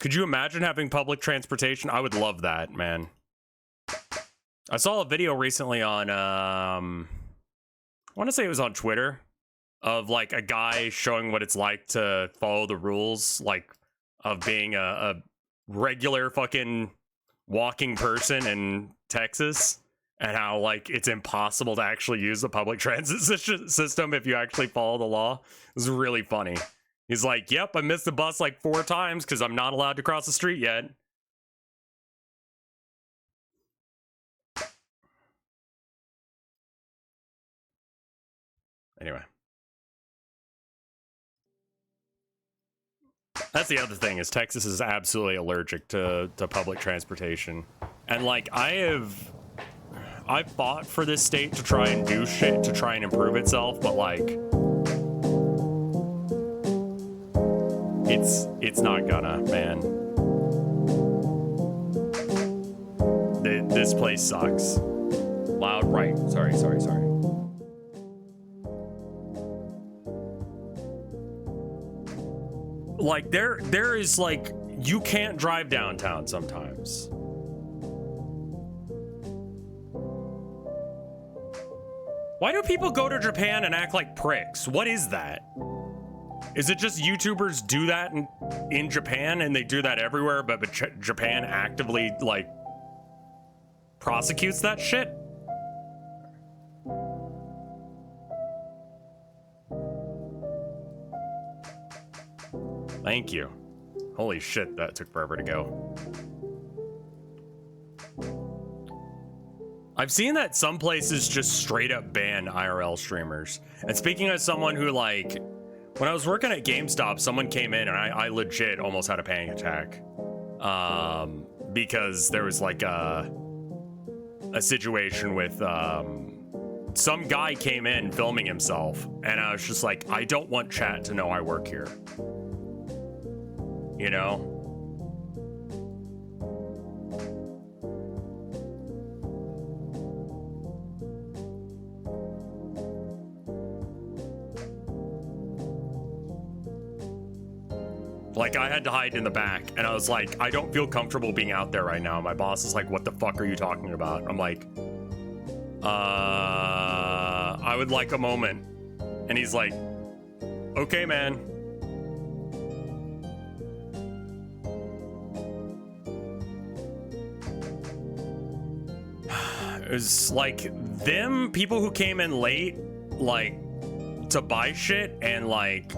Could you imagine having public transportation? I would love that, man. I saw a video recently on, I want to say it was on Twitter, of, like, a guy showing what it's like to follow the rules, like, of being a regular fucking walking person in Texas, and how like it's impossible to actually use the public transit system if you actually follow the law. It was really funny. He's like, yep, I missed the bus like 4 times because I'm not allowed to cross the street yet. Anyway. That's the other thing, is Texas is absolutely allergic to public transportation. And like I've fought for this state to try and do shit to try and improve itself, but like it's not gonna, man. This place sucks. Loud, right. Sorry. Like there is like, you can't drive downtown sometimes. Why do people go to Japan and act like pricks? What is that? Is it just YouTubers do that in Japan and they do that everywhere, but Japan actively like prosecutes that shit? Thank you. Holy shit, that took forever to go. I've seen that some places just straight up ban IRL streamers. And speaking as someone who, like, when I was working at GameStop, someone came in and I legit almost had a panic attack. Because there was like a situation with some guy came in filming himself, and I was just like, I don't want chat to know I work here. You know? Like, I had to hide in the back, and I was like, I don't feel comfortable being out there right now. My boss is like, what the fuck are you talking about? I'm like, I would like a moment. And he's like, okay, man. It was like them, people who came in late, like, to buy shit, and like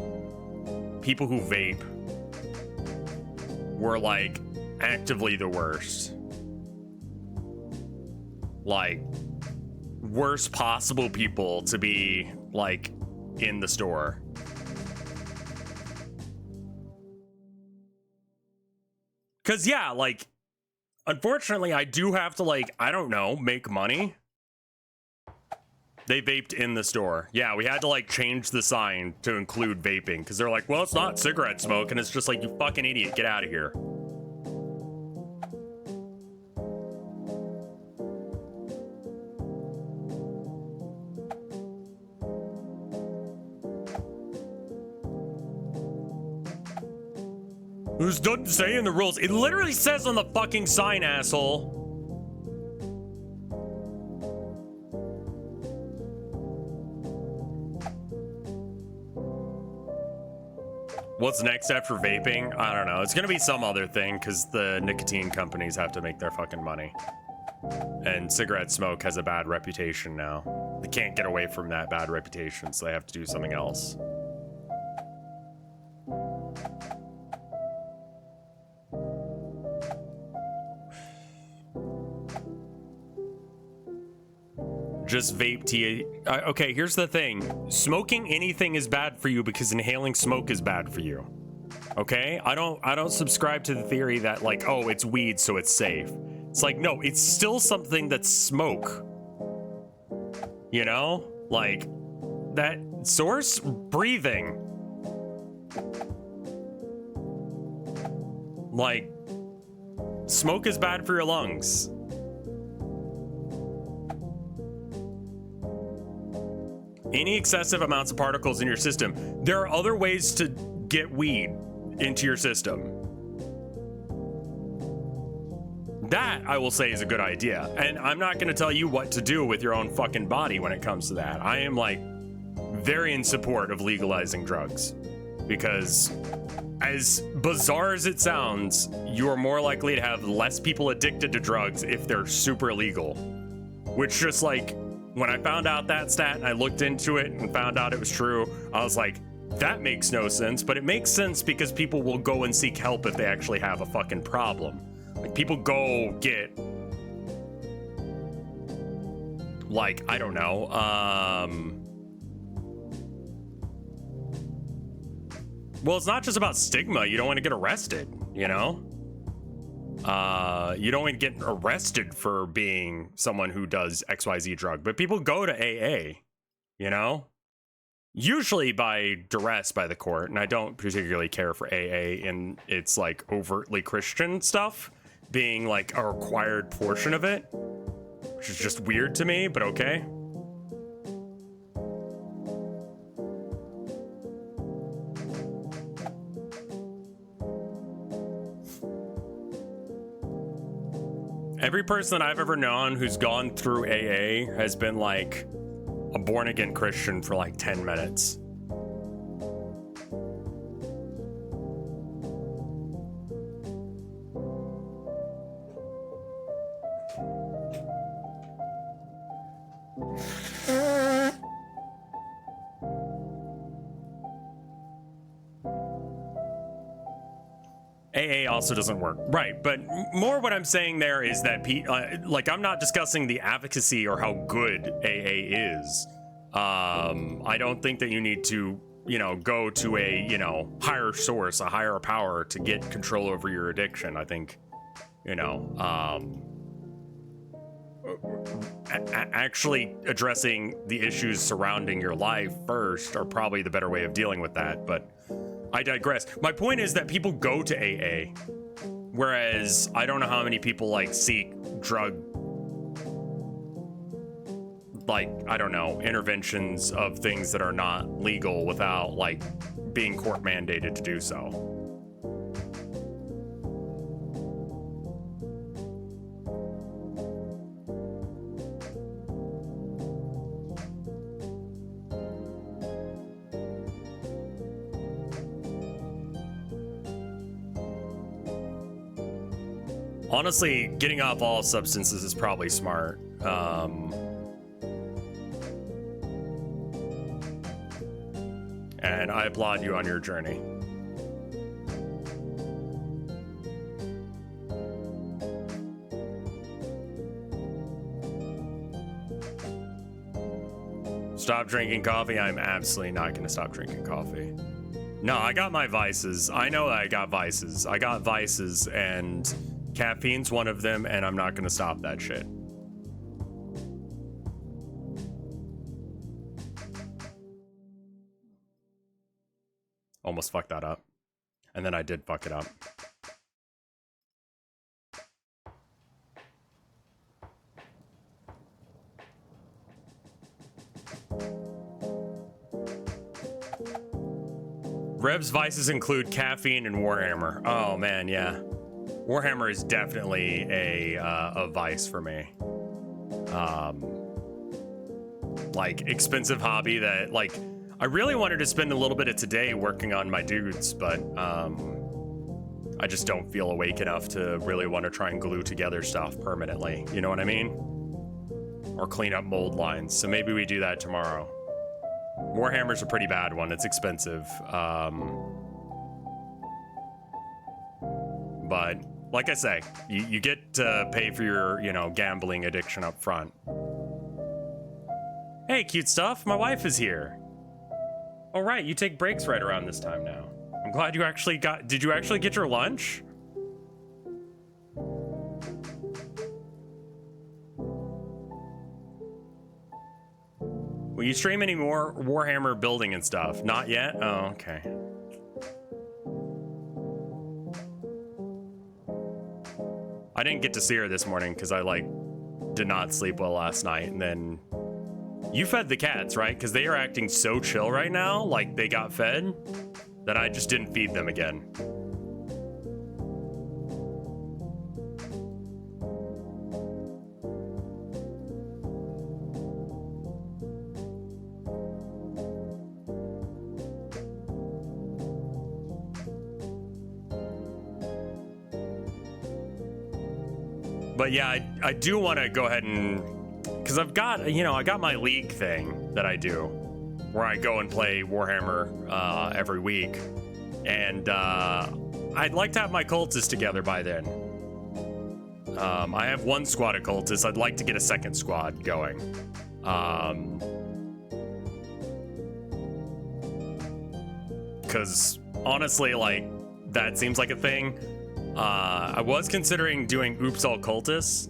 people who vape were like actively the worst. Like, worst possible people to be like in the store. Cause yeah, like, unfortunately I do have to, like, I don't know, make money. They vaped in the store. Yeah, we had to like change the sign to include vaping because they're like, well, it's not cigarette smoke, and it's just like, you fucking idiot, get out of here. This doesn't say in the rules. It literally says on the fucking sign, asshole. What's next after vaping? I don't know. It's gonna be some other thing because the nicotine companies have to make their fucking money. And cigarette smoke has a bad reputation now. They can't get away from that bad reputation, so they have to do something else. Just vape tea. Okay, here's the thing. Smoking anything is bad for you because inhaling smoke is bad for you. Okay? I don't subscribe to the theory that like, oh, it's weed so it's safe. It's like, no, it's still something that's smoke. You know? Like, that source breathing. Like, smoke is bad for your lungs. Any excessive amounts of particles in your system. There are other ways to get weed into your system. That, I will say, is a good idea. And I'm not going to tell you what to do with your own fucking body when it comes to that. I am, like, very in support of legalizing drugs. because as bizarre as it sounds, you are more likely to have less people addicted to drugs if they're super legal. Which just like, when I found out that stat and I looked into it and found out it was true, I was like, that makes no sense, but it makes sense because people will go and seek help if they actually have a fucking problem. Like, people go get, like, I don't know, well, it's not just about stigma. You don't want to get arrested, you know? You don't want to get arrested for being someone who does XYZ drug, but people go to AA, you know? Usually by duress by the court, and I don't particularly care for AA in its like overtly Christian stuff being like a required portion of it, which is just weird to me, but okay. Every person I've ever known who's gone through AA has been like a born-again Christian for like 10 minutes. AA also doesn't work. Right, but more what I'm saying there is that, like, I'm not discussing the advocacy or how good AA is. I don't think that you need to, you know, go to a, you know, higher source, a higher power to get control over your addiction. I think, you know, actually addressing the issues surrounding your life first are probably the better way of dealing with that, but I digress. My point is that people go to AA, whereas I don't know how many people like seek drug, like, I don't know, interventions of things that are not legal without like being court mandated to do so. Honestly, getting off all substances is probably smart. And I applaud you on your journey. Stop drinking coffee? I'm absolutely not going to stop drinking coffee. No, I got my vices. I know I got vices. I got vices, and caffeine's one of them, and I'm not going to stop that shit. Almost fucked that up. And then I did fuck it up. Rev's vices include caffeine and Warhammer. Oh man, yeah. Warhammer is definitely a vice for me. Like, expensive hobby that, like, I really wanted to spend a little bit of today working on my dudes, but I just don't feel awake enough to really want to try and glue together stuff permanently. You know what I mean? Or clean up mold lines. So maybe we do that tomorrow. Warhammer's a pretty bad one. It's expensive. But like I say, you get to pay for your, you know, gambling addiction up front. Hey, cute stuff. My wife is here. All right, you take breaks right around this time now. I'm glad you actually got... Did you actually get your lunch? Will you stream any more Warhammer building and stuff? Not yet? Oh, okay. I didn't get to see her this morning because I, like, did not sleep well last night, and then... You fed the cats, right? Because they are acting so chill right now, like they got fed, that I just didn't feed them again. But yeah, I do want to go ahead and, because I've got, you know, I got my league thing that I do, where I go and play Warhammer every week, and I'd like to have my cultists together by then. I have one squad of cultists. I'd like to get a second squad going. Because honestly, like, that seems like a thing. I was considering doing Oops All Cultists.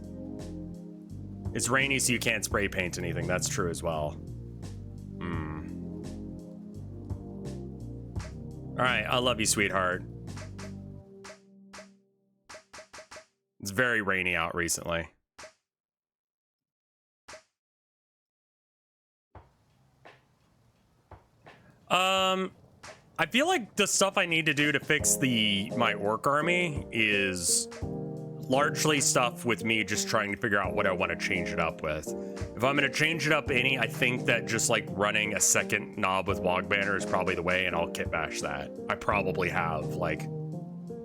It's rainy, so you can't spray paint anything. That's true as well. All right, I love you, sweetheart. It's very rainy out recently. I feel like the stuff I need to do to fix my orc army is largely stuff with me just trying to figure out what I want to change it up with. If I'm going to change it up any, I think that just like running a second knob with Wog Banner is probably the way, and I'll kit bash that. I probably have like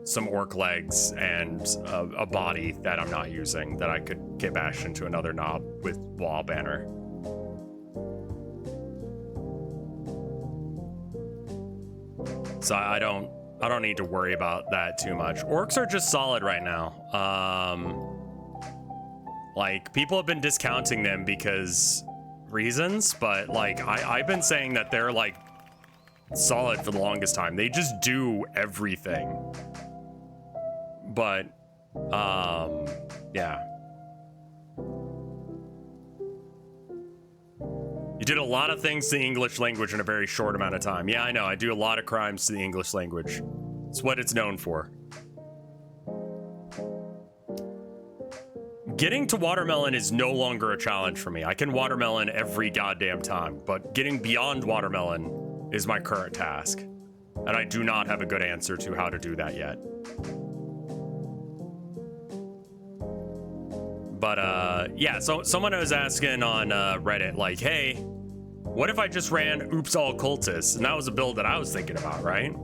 some orc legs and a body that I'm not using that I could kit bash into another knob with Wall Banner. So I don't need to worry about that too much. Orcs are just solid right now. Like, people have been discounting them because reasons, but like I've been saying that they're like solid for the longest time. They just do everything. But yeah. You did a lot of things to the English language in a very short amount of time. Yeah, I know. I do a lot of crimes to the English language. It's what it's known for. Getting to watermelon is no longer a challenge for me. I can watermelon every goddamn time, but getting beyond watermelon is my current task. And I do not have a good answer to how to do that yet. But yeah, so someone was asking on Reddit, like, hey, what if I just ran Oops All Cultists? And that was a build that I was thinking about, right?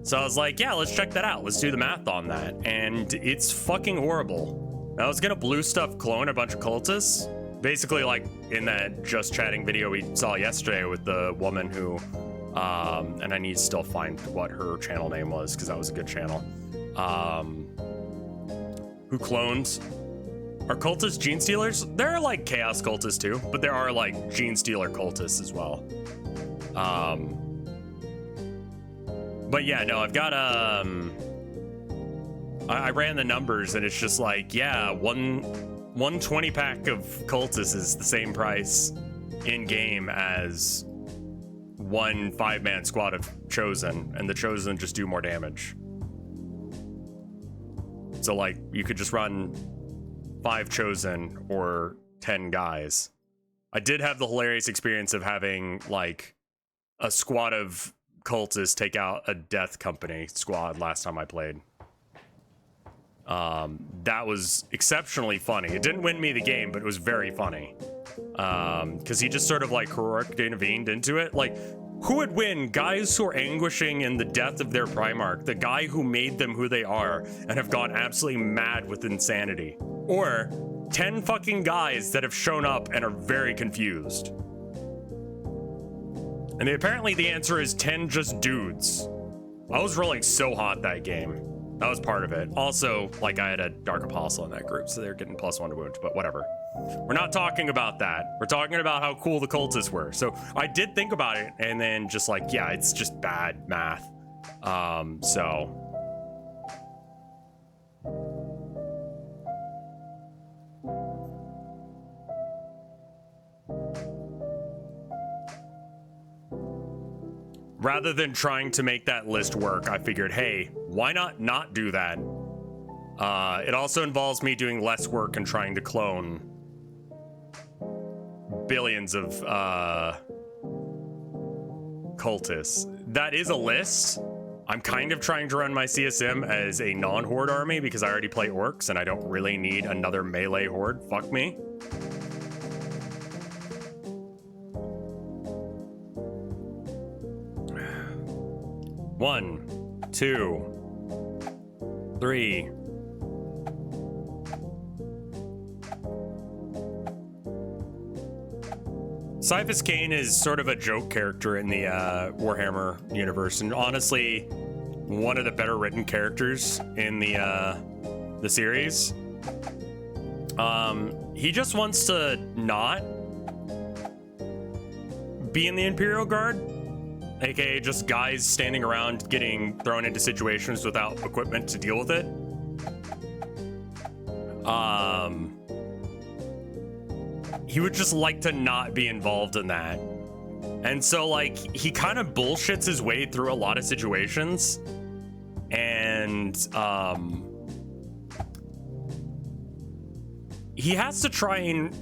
So I was like, yeah, let's check that out. Let's do the math on that. And it's fucking horrible. I was gonna blue stuff clone a bunch of cultists. Basically like in that just chatting video we saw yesterday with the woman who, and I need to still find what her channel name was because that was a good channel, who clones. Are cultists gene stealers? There are like chaos cultists too, but there are like gene stealer cultists as well. But yeah, no, I've got I ran the numbers and it's just like, yeah, one 20 pack of cultists is the same price in game as one 5-man squad of chosen, and the chosen just do more damage. So like you could just run 5 chosen or 10 guys. I did have the hilarious experience of having like a squad of cultists take out a death company squad last time I played. That was exceptionally funny. It didn't win me the game, but it was very funny. Because he just sort of like heroic intervened into it. Like, who would win? Guys who are anguishing in the death of their Primarch, the guy who made them who they are and have gone absolutely mad with insanity, or 10 fucking guys that have shown up and are very confused? And apparently the answer is 10 just dudes. I was rolling so hot that game. That was part of it. Also, like, I had a Dark Apostle in that group, so they're getting +1 to wound, but whatever. We're not talking about that. We're talking about how cool the cultists were. So I did think about it, and then just like, yeah, it's just bad math. So... rather than trying to make that list work, I figured, hey, why not do that? It also involves me doing less work and trying to clone billions of cultists. That is a list. I'm kind of trying to run my CSM as a non-horde army because I already play orcs and I don't really need another melee horde. Fuck me. One, 2, 3, Cyphus Cain is sort of a joke character in the Warhammer universe, and honestly, one of the better written characters in the series. He just wants to not be in the Imperial Guard, aka just guys standing around getting thrown into situations without equipment to deal with it. He would just like to not be involved in that. And so, like, he kind of bullshits his way through a lot of situations. And, he has to try and...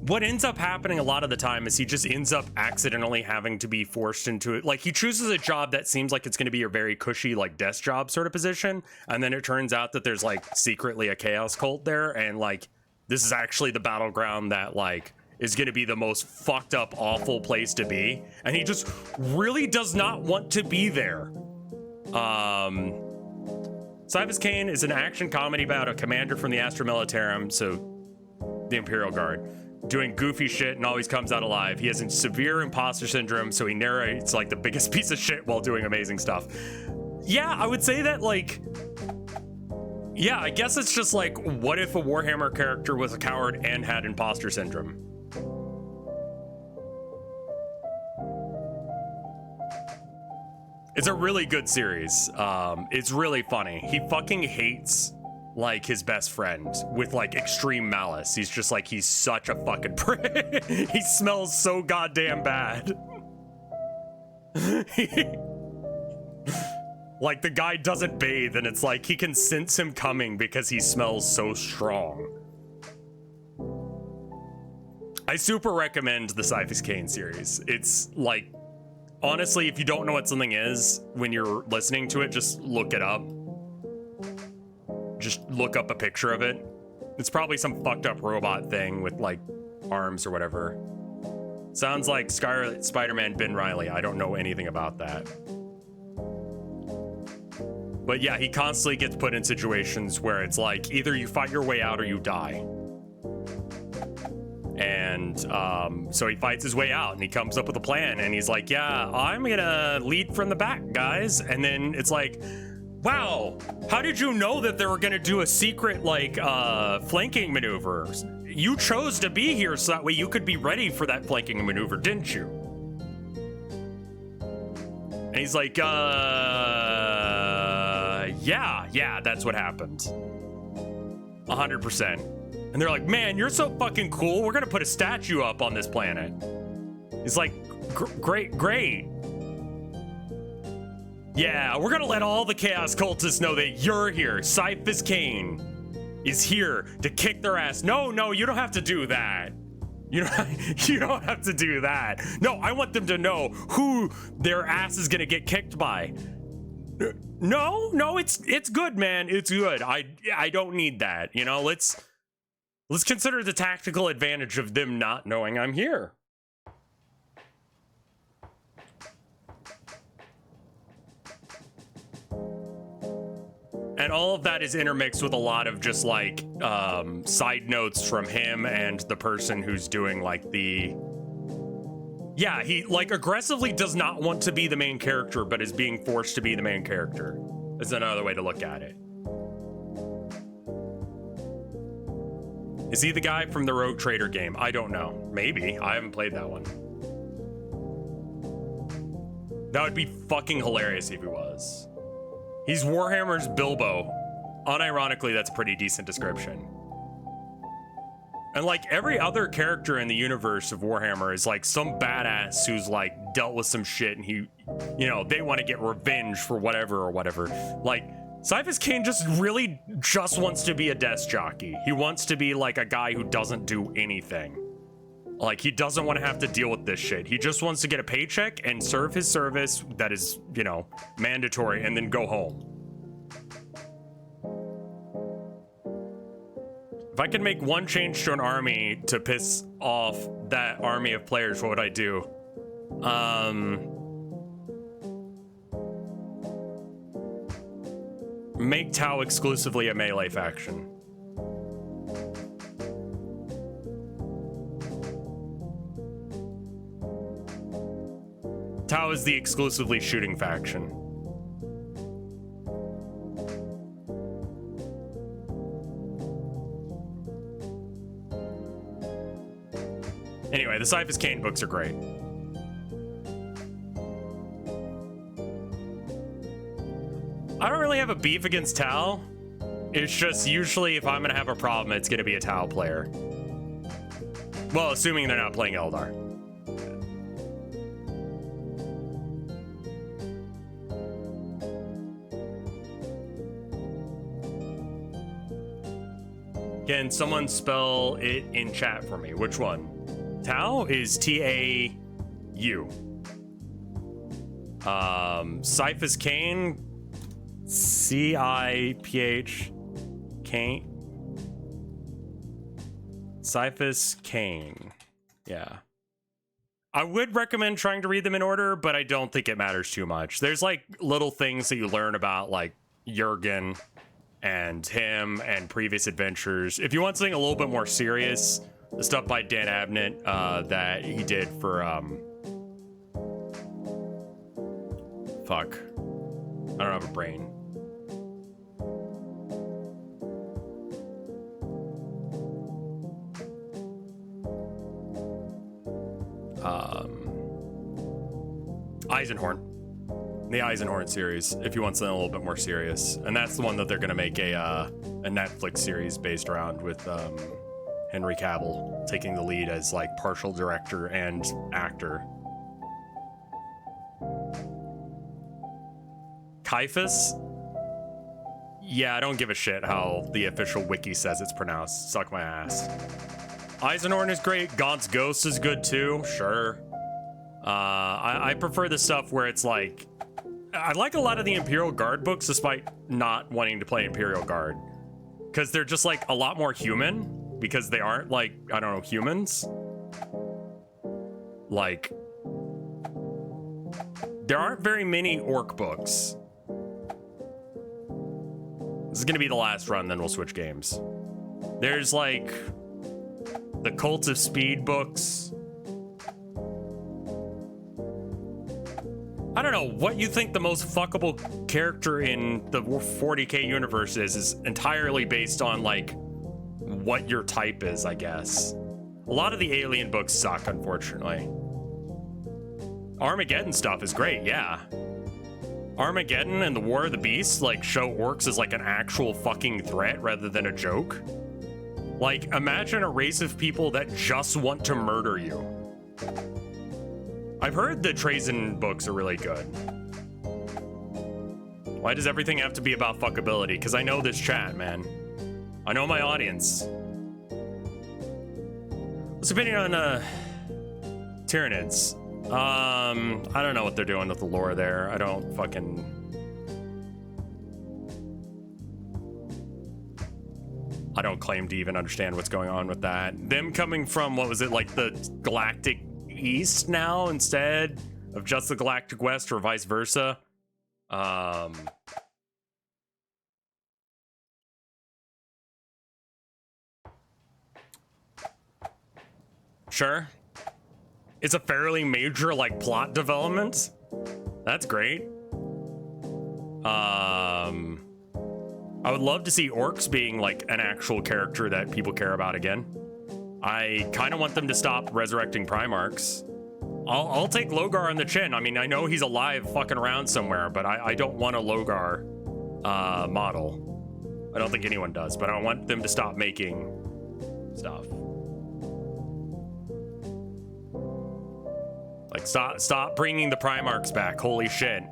what ends up happening a lot of the time is he just ends up accidentally having to be forced into it. Like, he chooses a job that seems like it's going to be a very cushy, like, desk job sort of position. And then it turns out that there's, like, secretly a chaos cult there. And, like, this is actually the battleground that, like, is going to be the most fucked up, awful place to be. And he just really does not want to be there. Cyphus Cain is an action comedy about a commander from the Astra Militarum, so the Imperial Guard, doing goofy shit and always comes out alive. He has a severe imposter syndrome, so he narrates like the biggest piece of shit while doing amazing stuff. Yeah, I would say that, like, yeah, I guess it's just like, what if a Warhammer character was a coward and had imposter syndrome? It's a really good series. It's really funny. He fucking hates, like, his best friend with, like, extreme malice. He's just like, he's such a fucking prick. He smells so goddamn bad. Like, the guy doesn't bathe, and it's like he can sense him coming because he smells so strong. I super recommend the Cyphus Cain series. It's like, honestly, if you don't know what something is when you're listening to it, just look it up. Just look up a picture of it. It's probably some fucked up robot thing with, like, arms or whatever. Sounds like Spider-Man Ben Reilly. I don't know anything about that. But yeah, he constantly gets put in situations where it's like, either you fight your way out or you die. And so he fights his way out and he comes up with a plan and he's like, yeah, I'm gonna lead from the back, guys. And then it's like, wow, how did you know that they were gonna do a secret, like, flanking maneuver? You chose to be here so that way you could be ready for that flanking maneuver, didn't you? And he's like, yeah, that's what happened. 100%. And they're like, man, you're so fucking cool. We're gonna put a statue up on this planet. He's like, great. Yeah, we're gonna let all the Chaos Cultists know that you're here. Cyphus Cain is here to kick their ass. No, you don't have to do that. You don't have to do that. No, I want them to know who their ass is gonna get kicked by. No, it's good, man. It's good. I don't need that. You know, let's consider the tactical advantage of them not knowing I'm here. And all of that is intermixed with a lot of just, like, side notes from him and the person who's doing, like, the... Yeah, he, like, aggressively does not want to be the main character, but is being forced to be the main character. Is another way to look at it. Is he the guy from the Rogue Trader game? I don't know. Maybe. I haven't played that one. That would be fucking hilarious if he was. He's Warhammer's Bilbo. Unironically, that's a pretty decent description. And, like, every other character in the universe of Warhammer is, like, some badass who's, like, dealt with some shit and he, you know, they want to get revenge for whatever. Like, Cyphus Cain really just wants to be a desk jockey. He wants to be, like, a guy who doesn't do anything. Like, he doesn't want to have to deal with this shit. He just wants to get a paycheck and serve his service that is, you know, mandatory and then go home. If I could make one change to an army to piss off that army of players, what would I do? Make Tau exclusively a melee faction. Tau is the exclusively shooting faction. Anyway, the Cyphus Cain books are great. I don't really have a beef against Tau. It's just usually if I'm gonna have a problem, it's gonna be a Tau player. Well, assuming they're not playing Eldar. Can someone spell it in chat for me? Which one? Tau is T-A-U. Cyphus Cain, C-I-P-H, Cain. Cyphus Cain. Yeah. I would recommend trying to read them in order, but I don't think it matters too much. There's like little things that you learn about, like Jurgen and him and previous adventures. If you want something a little bit more serious, the stuff by Dan Abnett that he did for fuck, I don't have a brain. Eisenhorn. The Eisenhorn series, if you want something a little bit more serious. And that's the one that they're gonna make a Netflix series based around with Henry Cavill taking the lead as like partial director and actor. Caiaphas? Yeah, I don't give a shit how the official wiki says it's pronounced. Suck my ass. Eisenhorn is great. God's Ghost is good too. Sure. I prefer the stuff where it's like, I like a lot of the Imperial Guard books despite not wanting to play Imperial Guard. Because they're just like a lot more human. Because they aren't like, I don't know, humans. Like, there aren't very many orc books. This is gonna be the last run, then we'll switch games. There's like the Cult of Speed books. I don't know what you think the most fuckable character in the 40k universe is entirely based on like what your type is, I guess. A lot of the alien books suck, unfortunately. Armageddon stuff is great, yeah. Armageddon and the War of the Beasts like show orcs as like an actual fucking threat rather than a joke. Like, imagine a race of people that just want to murder you. I've heard the Trazen books are really good. Why does everything have to be about fuckability? Because I know this chat, man. I know my audience. What's your opinion on Tyranids? I don't know what they're doing with the lore there. I don't claim to even understand what's going on with that. Them coming from, what was it, like the Galactic East now instead of just the Galactic West or vice versa. Sure. It's a fairly major like plot development. That's great. I would love to see orcs being like an actual character that people care about again. I kind of want them to stop resurrecting Primarchs. I'll take Logar on the chin. I mean, I know he's alive fucking around somewhere, but I don't want a Logar model. I don't think anyone does, but I want them to stop making stuff. Like, stop bringing the Primarchs back. Holy shit.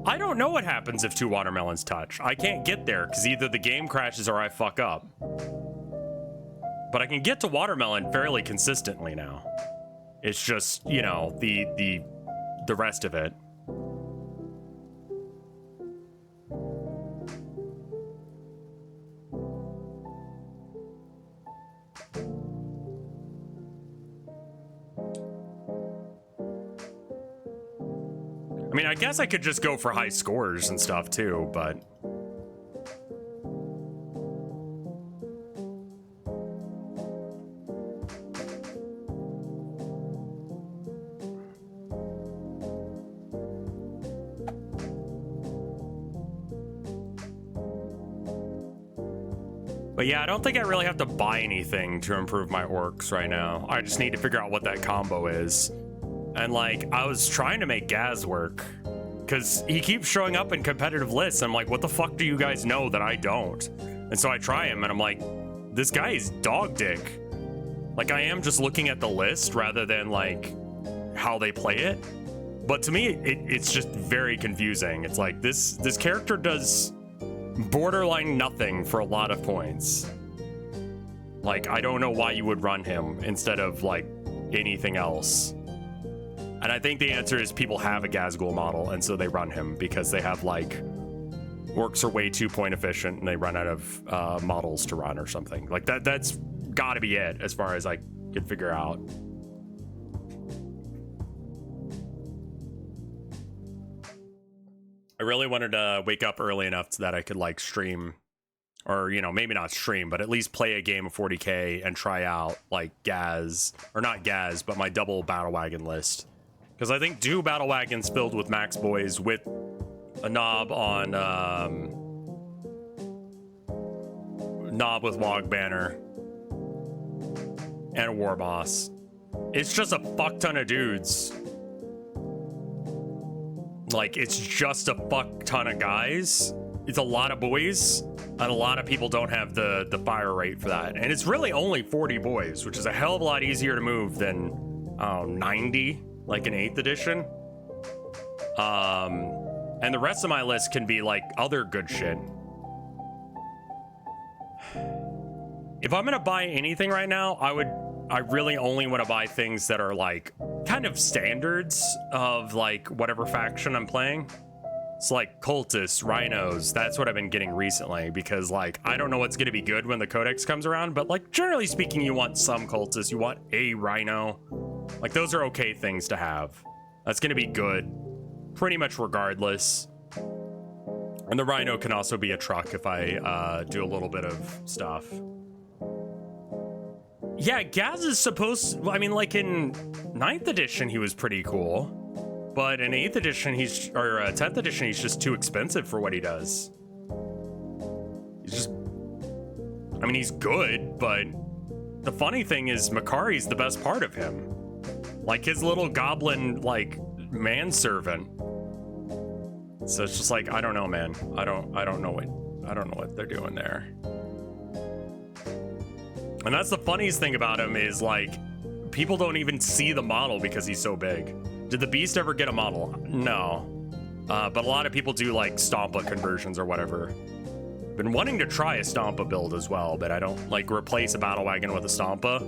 I don't know what happens if two watermelons touch. I can't get there because either the game crashes or I fuck up. But I can get to watermelon fairly consistently now. It's just, you know, the rest of it. I mean, I guess I could just go for high scores and stuff too, but... But yeah, I don't think I really have to buy anything to improve my orcs right now. I just need to figure out what that combo is. And like, I was trying to make Gaz work because he keeps showing up in competitive lists. I'm like, what the fuck do you guys know that I don't? And so I try him and I'm like, this guy is dog dick. Like, I am just looking at the list rather than like how they play it. But to me, it's just very confusing. It's like this character does borderline nothing for a lot of points. Like, I don't know why you would run him instead of like anything else. And I think the answer is people have a Gazgul model and so they run him because they have like orcs are way too point efficient and they run out of models to run or something. Like that's gotta be it as far as I can figure out. I really wanted to wake up early enough so that I could like stream, or you know, maybe not stream, but at least play a game of 40k and try out like Gaz, or not Gaz, but my double battle wagon list. Because I think 2 battle wagons filled with max boys with a knob on knob with log banner and a war boss. It's just a fuck ton of dudes. Like, it's just a fuck ton of guys. It's a lot of boys, and a lot of people don't have the fire rate for that. And it's really only 40 boys, which is a hell of a lot easier to move than 90, like in 8th edition. And the rest of my list can be like other good shit. If I'm gonna buy anything right now, I really only want to buy things that are like kind of standards of like whatever faction I'm playing. It's like cultists, rhinos. That's what I've been getting recently because like I don't know what's gonna be good when the codex comes around, but like generally speaking, you want some cultists, you want a rhino. Like those are okay things to have. That's gonna be good pretty much regardless. And the rhino can also be a truck if I do a little bit of stuff. Yeah, Gaz is supposed to, I mean, like in 9th edition, he was pretty cool. But in 8th edition, or 10th edition, he's just too expensive for what he does. He's just, I mean, he's good, but the funny thing is Makari's the best part of him. Like his little goblin, like, manservant. So it's just like, I don't know, man. I don't know what they're doing there. And that's the funniest thing about him is like, people don't even see the model because he's so big. Did the beast ever get a model? No. But a lot of people do like Stompa conversions or whatever. Been wanting to try a Stompa build as well, but I don't like replace a battle wagon with a Stompa.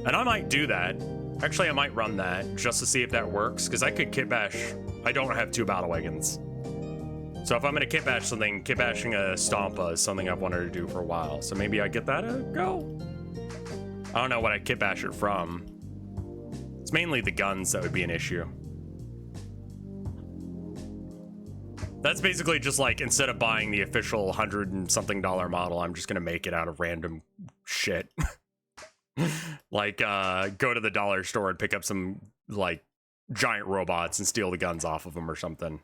And I might do that. Actually, I might run that just to see if that works, because I could kit bash. I don't have 2 battle wagons. So if I'm gonna kit bash something, kit bashing a Stompa is something I've wanted to do for a while. So maybe I get that a go. I don't know what I kit bash it from. It's mainly the guns that would be an issue. That's basically just like, instead of buying the official $100 and something model, I'm just gonna make it out of random shit. Like go to the dollar store and pick up some like giant robots and steal the guns off of them or something.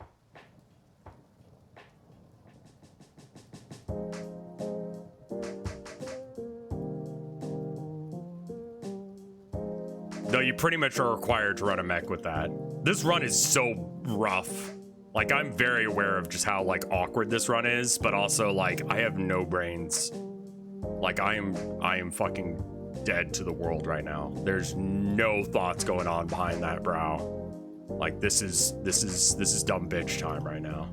No, you pretty much are required to run a mech with that. This run is so rough. Like, I'm very aware of just how, like, awkward this run is, but also, like, I have no brains. Like, I am fucking dead to the world right now. There's no thoughts going on behind that brow. Like, this is dumb bitch time right now.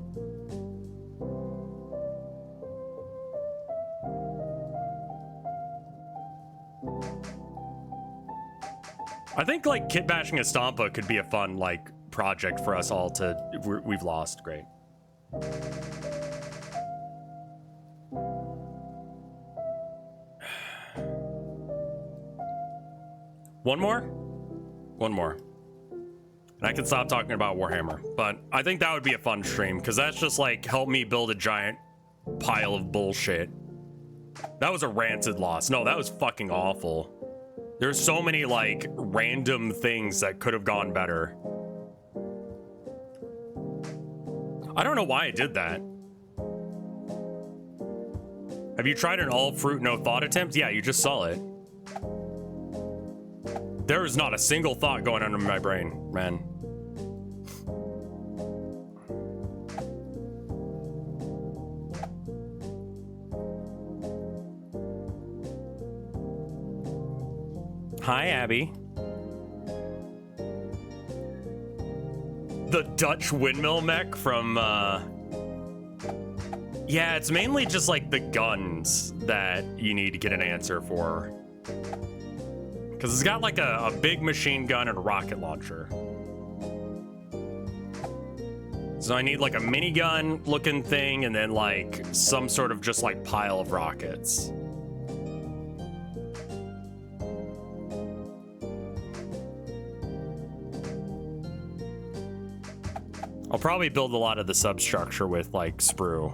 I think like kit bashing a Stompa could be a fun like project for us all to. We've lost. Great. One more. And I can stop talking about Warhammer, but I think that would be a fun stream because that's just like help me build a giant pile of bullshit. That was a rancid loss. No, that was fucking awful. There's so many like random things that could have gone better. I don't know why I did that. Have you tried an all fruit, no thought attempt? Yeah, you just saw it. There is not a single thought going on in my brain, man. Hi, Abby. The Dutch windmill mech from, yeah, it's mainly just like the guns that you need to get an answer for. Because it's got like a big machine gun and a rocket launcher. So I need like a minigun looking thing and then like some sort of just like pile of rockets. I'll probably build a lot of the substructure with like sprue.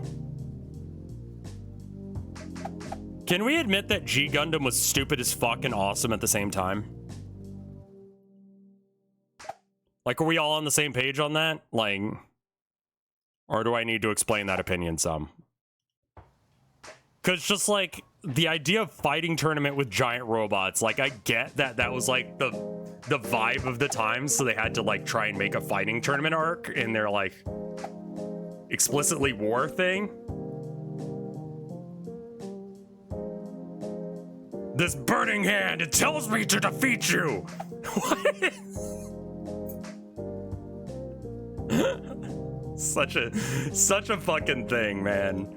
Can we admit that G Gundam was stupid as fuck and awesome at the same time? Like, are we all on the same page on that? Like, or do I need to explain that opinion some? Because just like the idea of fighting tournament with giant robots, like I get that that was like the vibe of the time, so they had to like try and make a fighting tournament arc in their like explicitly war thing. This burning hand, it tells me to defeat you. What? such a fucking thing, man.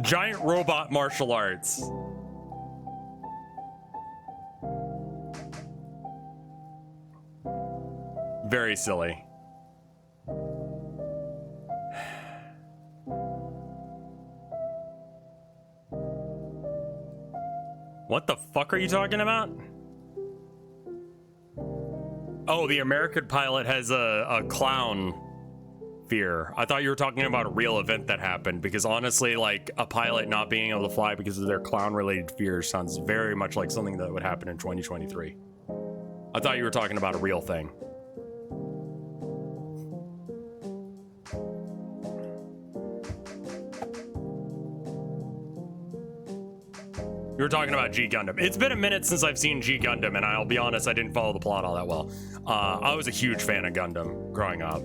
Giant robot martial arts. Very silly. What the fuck are you talking about? Oh, the American pilot has a clown fear. I thought you were talking about a real event that happened, because honestly, like a pilot not being able to fly because of their clown-related fears sounds very much like something that would happen in 2023. I thought you were talking about a real thing. You were talking about G Gundam. It's been a minute since I've seen G Gundam, and I'll be honest, I didn't follow the plot all that well. I was a huge fan of Gundam growing up.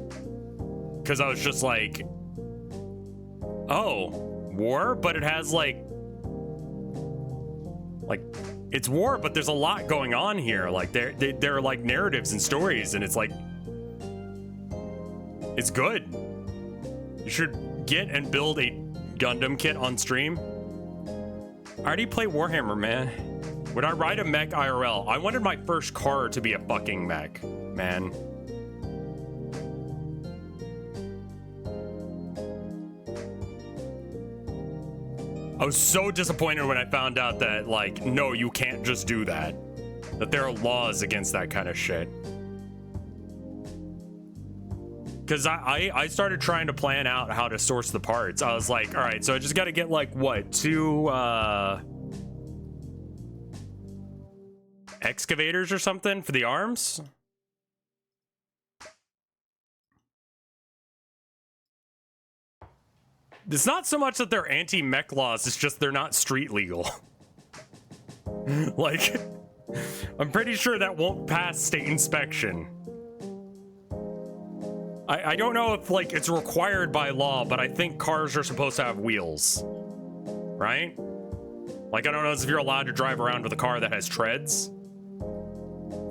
Because I was just like, oh, war? But it has like, it's war, but there's a lot going on here. Like, there are like narratives and stories, and it's like, it's good. You should get and build a Gundam kit on stream. I already play Warhammer, man. Would I ride a mech IRL? I wanted my first car to be a fucking mech, man. I was so disappointed when I found out that, like, no, you can't just do that. That there are laws against that kind of shit. Because I started trying to plan out how to source the parts. I was like, all right, so I just got to get, like, what, 2 excavators or something for the arms? It's not so much that they're anti-mech laws, it's just they're not street legal. Like, I'm pretty sure that won't pass state inspection. I don't know if, like, it's required by law, but I think cars are supposed to have wheels. Right? Like, I don't know if you're allowed to drive around with a car that has treads,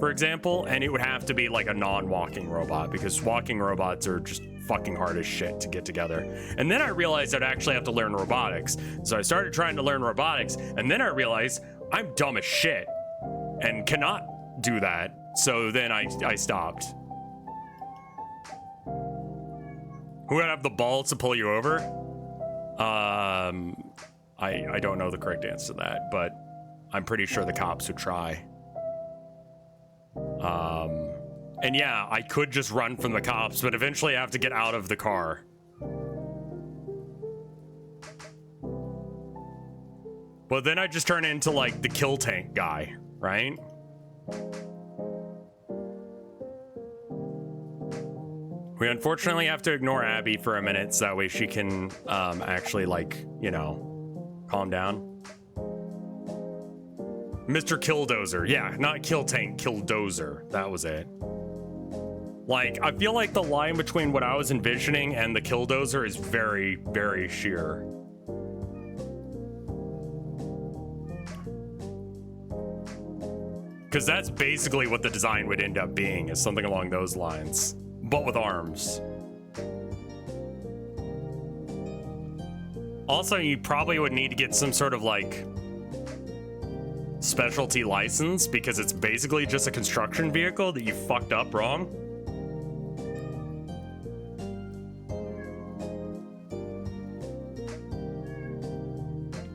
for example, and it would have to be, like, a non-walking robot, because walking robots are just fucking hard as shit to get together. And then I realized I'd actually have to learn robotics. So I started trying to learn robotics, and then I realized I'm dumb as shit and cannot do that. So then I stopped. Who would have the balls to pull you over? I don't know the correct answer to that, but I'm pretty sure the cops would try. And yeah, I could just run from the cops, but eventually I have to get out of the car. But then I just turn into, like, the kill tank guy, right? We unfortunately have to ignore Abby for a minute so that way she can actually, like, you know, calm down. Mr. Killdozer. Yeah, not Kill Tank, Killdozer. That was it. Like, I feel like the line between what I was envisioning and the Killdozer is very, very sheer. Because that's basically what the design would end up being, is something along those lines. But with arms. Also, you probably would need to get some sort of, like, specialty license, because it's basically just a construction vehicle that you fucked up wrong.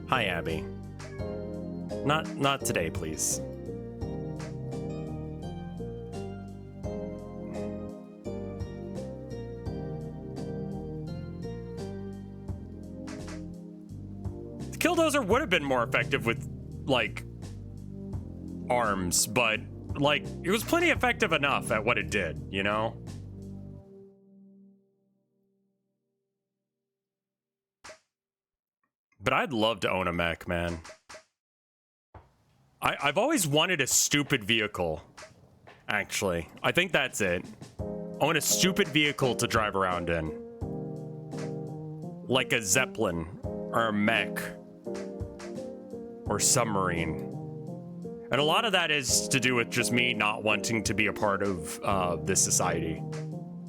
Hi, Abby. Not today, please. The Killdozer would have been more effective with, like, arms, but, like, it was plenty effective enough at what it did, you know? But I'd love to own a mech, man. I've always wanted a stupid vehicle, actually. I think that's it. I want a stupid vehicle to drive around in. Like a Zeppelin, or a mech, or submarine. And a lot of that is to do with just me not wanting to be a part of this society.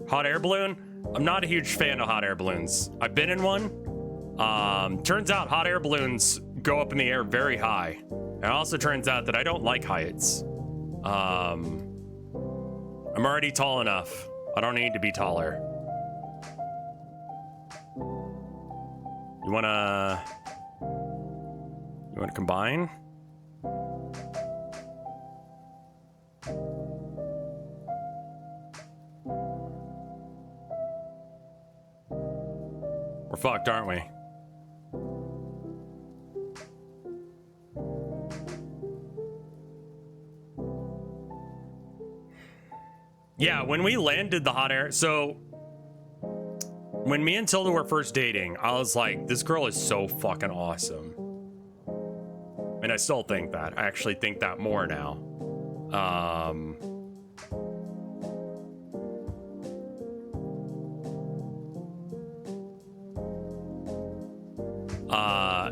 Hot air balloon? I'm not a huge fan of hot air balloons. I've been in one. Turns out hot air balloons go up in the air very high. It also turns out that I don't like heights. I'm already tall enough. I don't need to be taller. You wanna combine? We're fucked, aren't we? Yeah, when we landed the hot air, so when me and Tilda were first dating, I was like, this girl is so fucking awesome. And I still think that. I actually think that more now.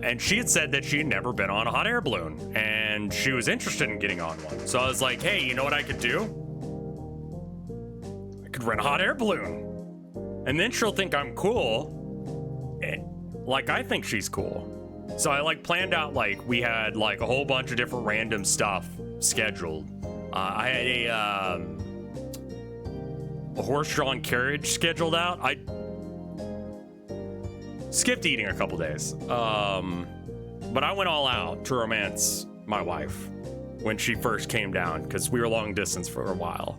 And she had said that she had never been on a hot air balloon, and she was interested in getting on one. So I was like, hey, you know what I could do? I could rent a hot air balloon. And then she'll think I'm cool. Like I think she's cool. So I like planned out, like we had like a whole bunch of different random stuff scheduled. I had a horse-drawn carriage scheduled out. I skipped eating a couple days. But I went all out to romance my wife when she first came down, because we were long distance for a while.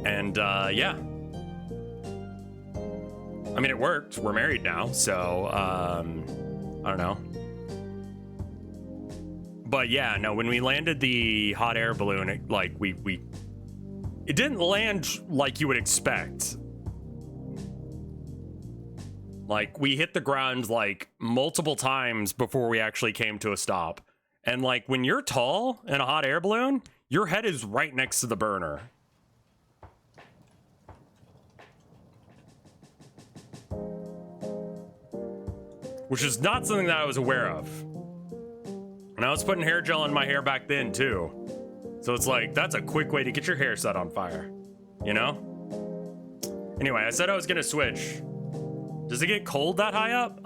Yeah. I mean, it worked. We're married now, so, I don't know. But yeah, no, when we landed the hot air balloon, it, like, it didn't land like you would expect. Like, we hit the ground, like, multiple times before we actually came to a stop. And, like, when you're tall in a hot air balloon, your head is right next to the burner. Which is not something that I was aware of. And I was putting hair gel in my hair back then, too. So it's like, that's a quick way to get your hair set on fire. You know? Anyway, I said I was gonna switch. Does it get cold that high up?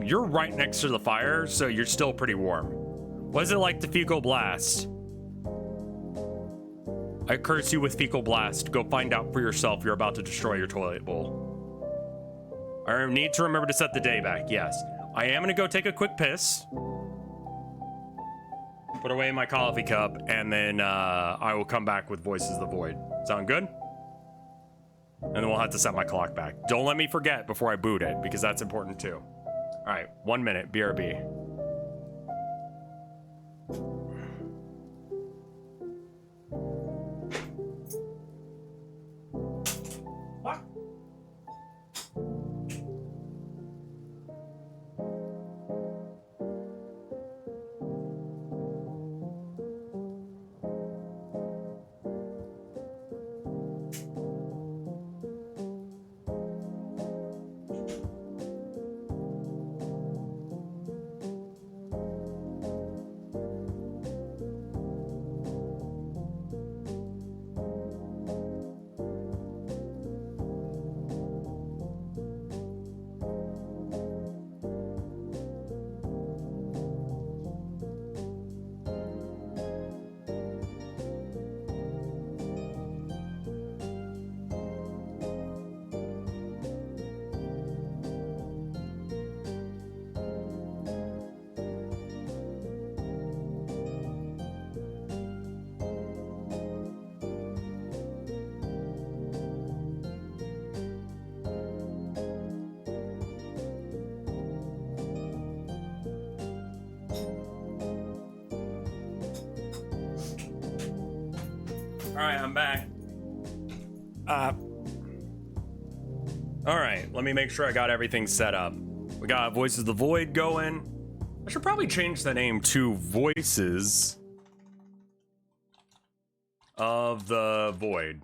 You're right next to the fire, so you're still pretty warm. What is it like to fecal blast? I curse you with fecal blast. Go find out for yourself. You're about to destroy your toilet bowl. I need to remember to set the day back. Yes. I am gonna go take a quick piss. Put away my coffee cup, and then I will come back with Voices of the Void. Sound good? And then we'll have to set my clock back. Don't let me forget before I boot it, because that's important too. All right, 1 minute, BRB. right, I'm back. All right, let me make sure I got everything set up. We got Voices of the Void going. I should probably change the name to Voices of the Void.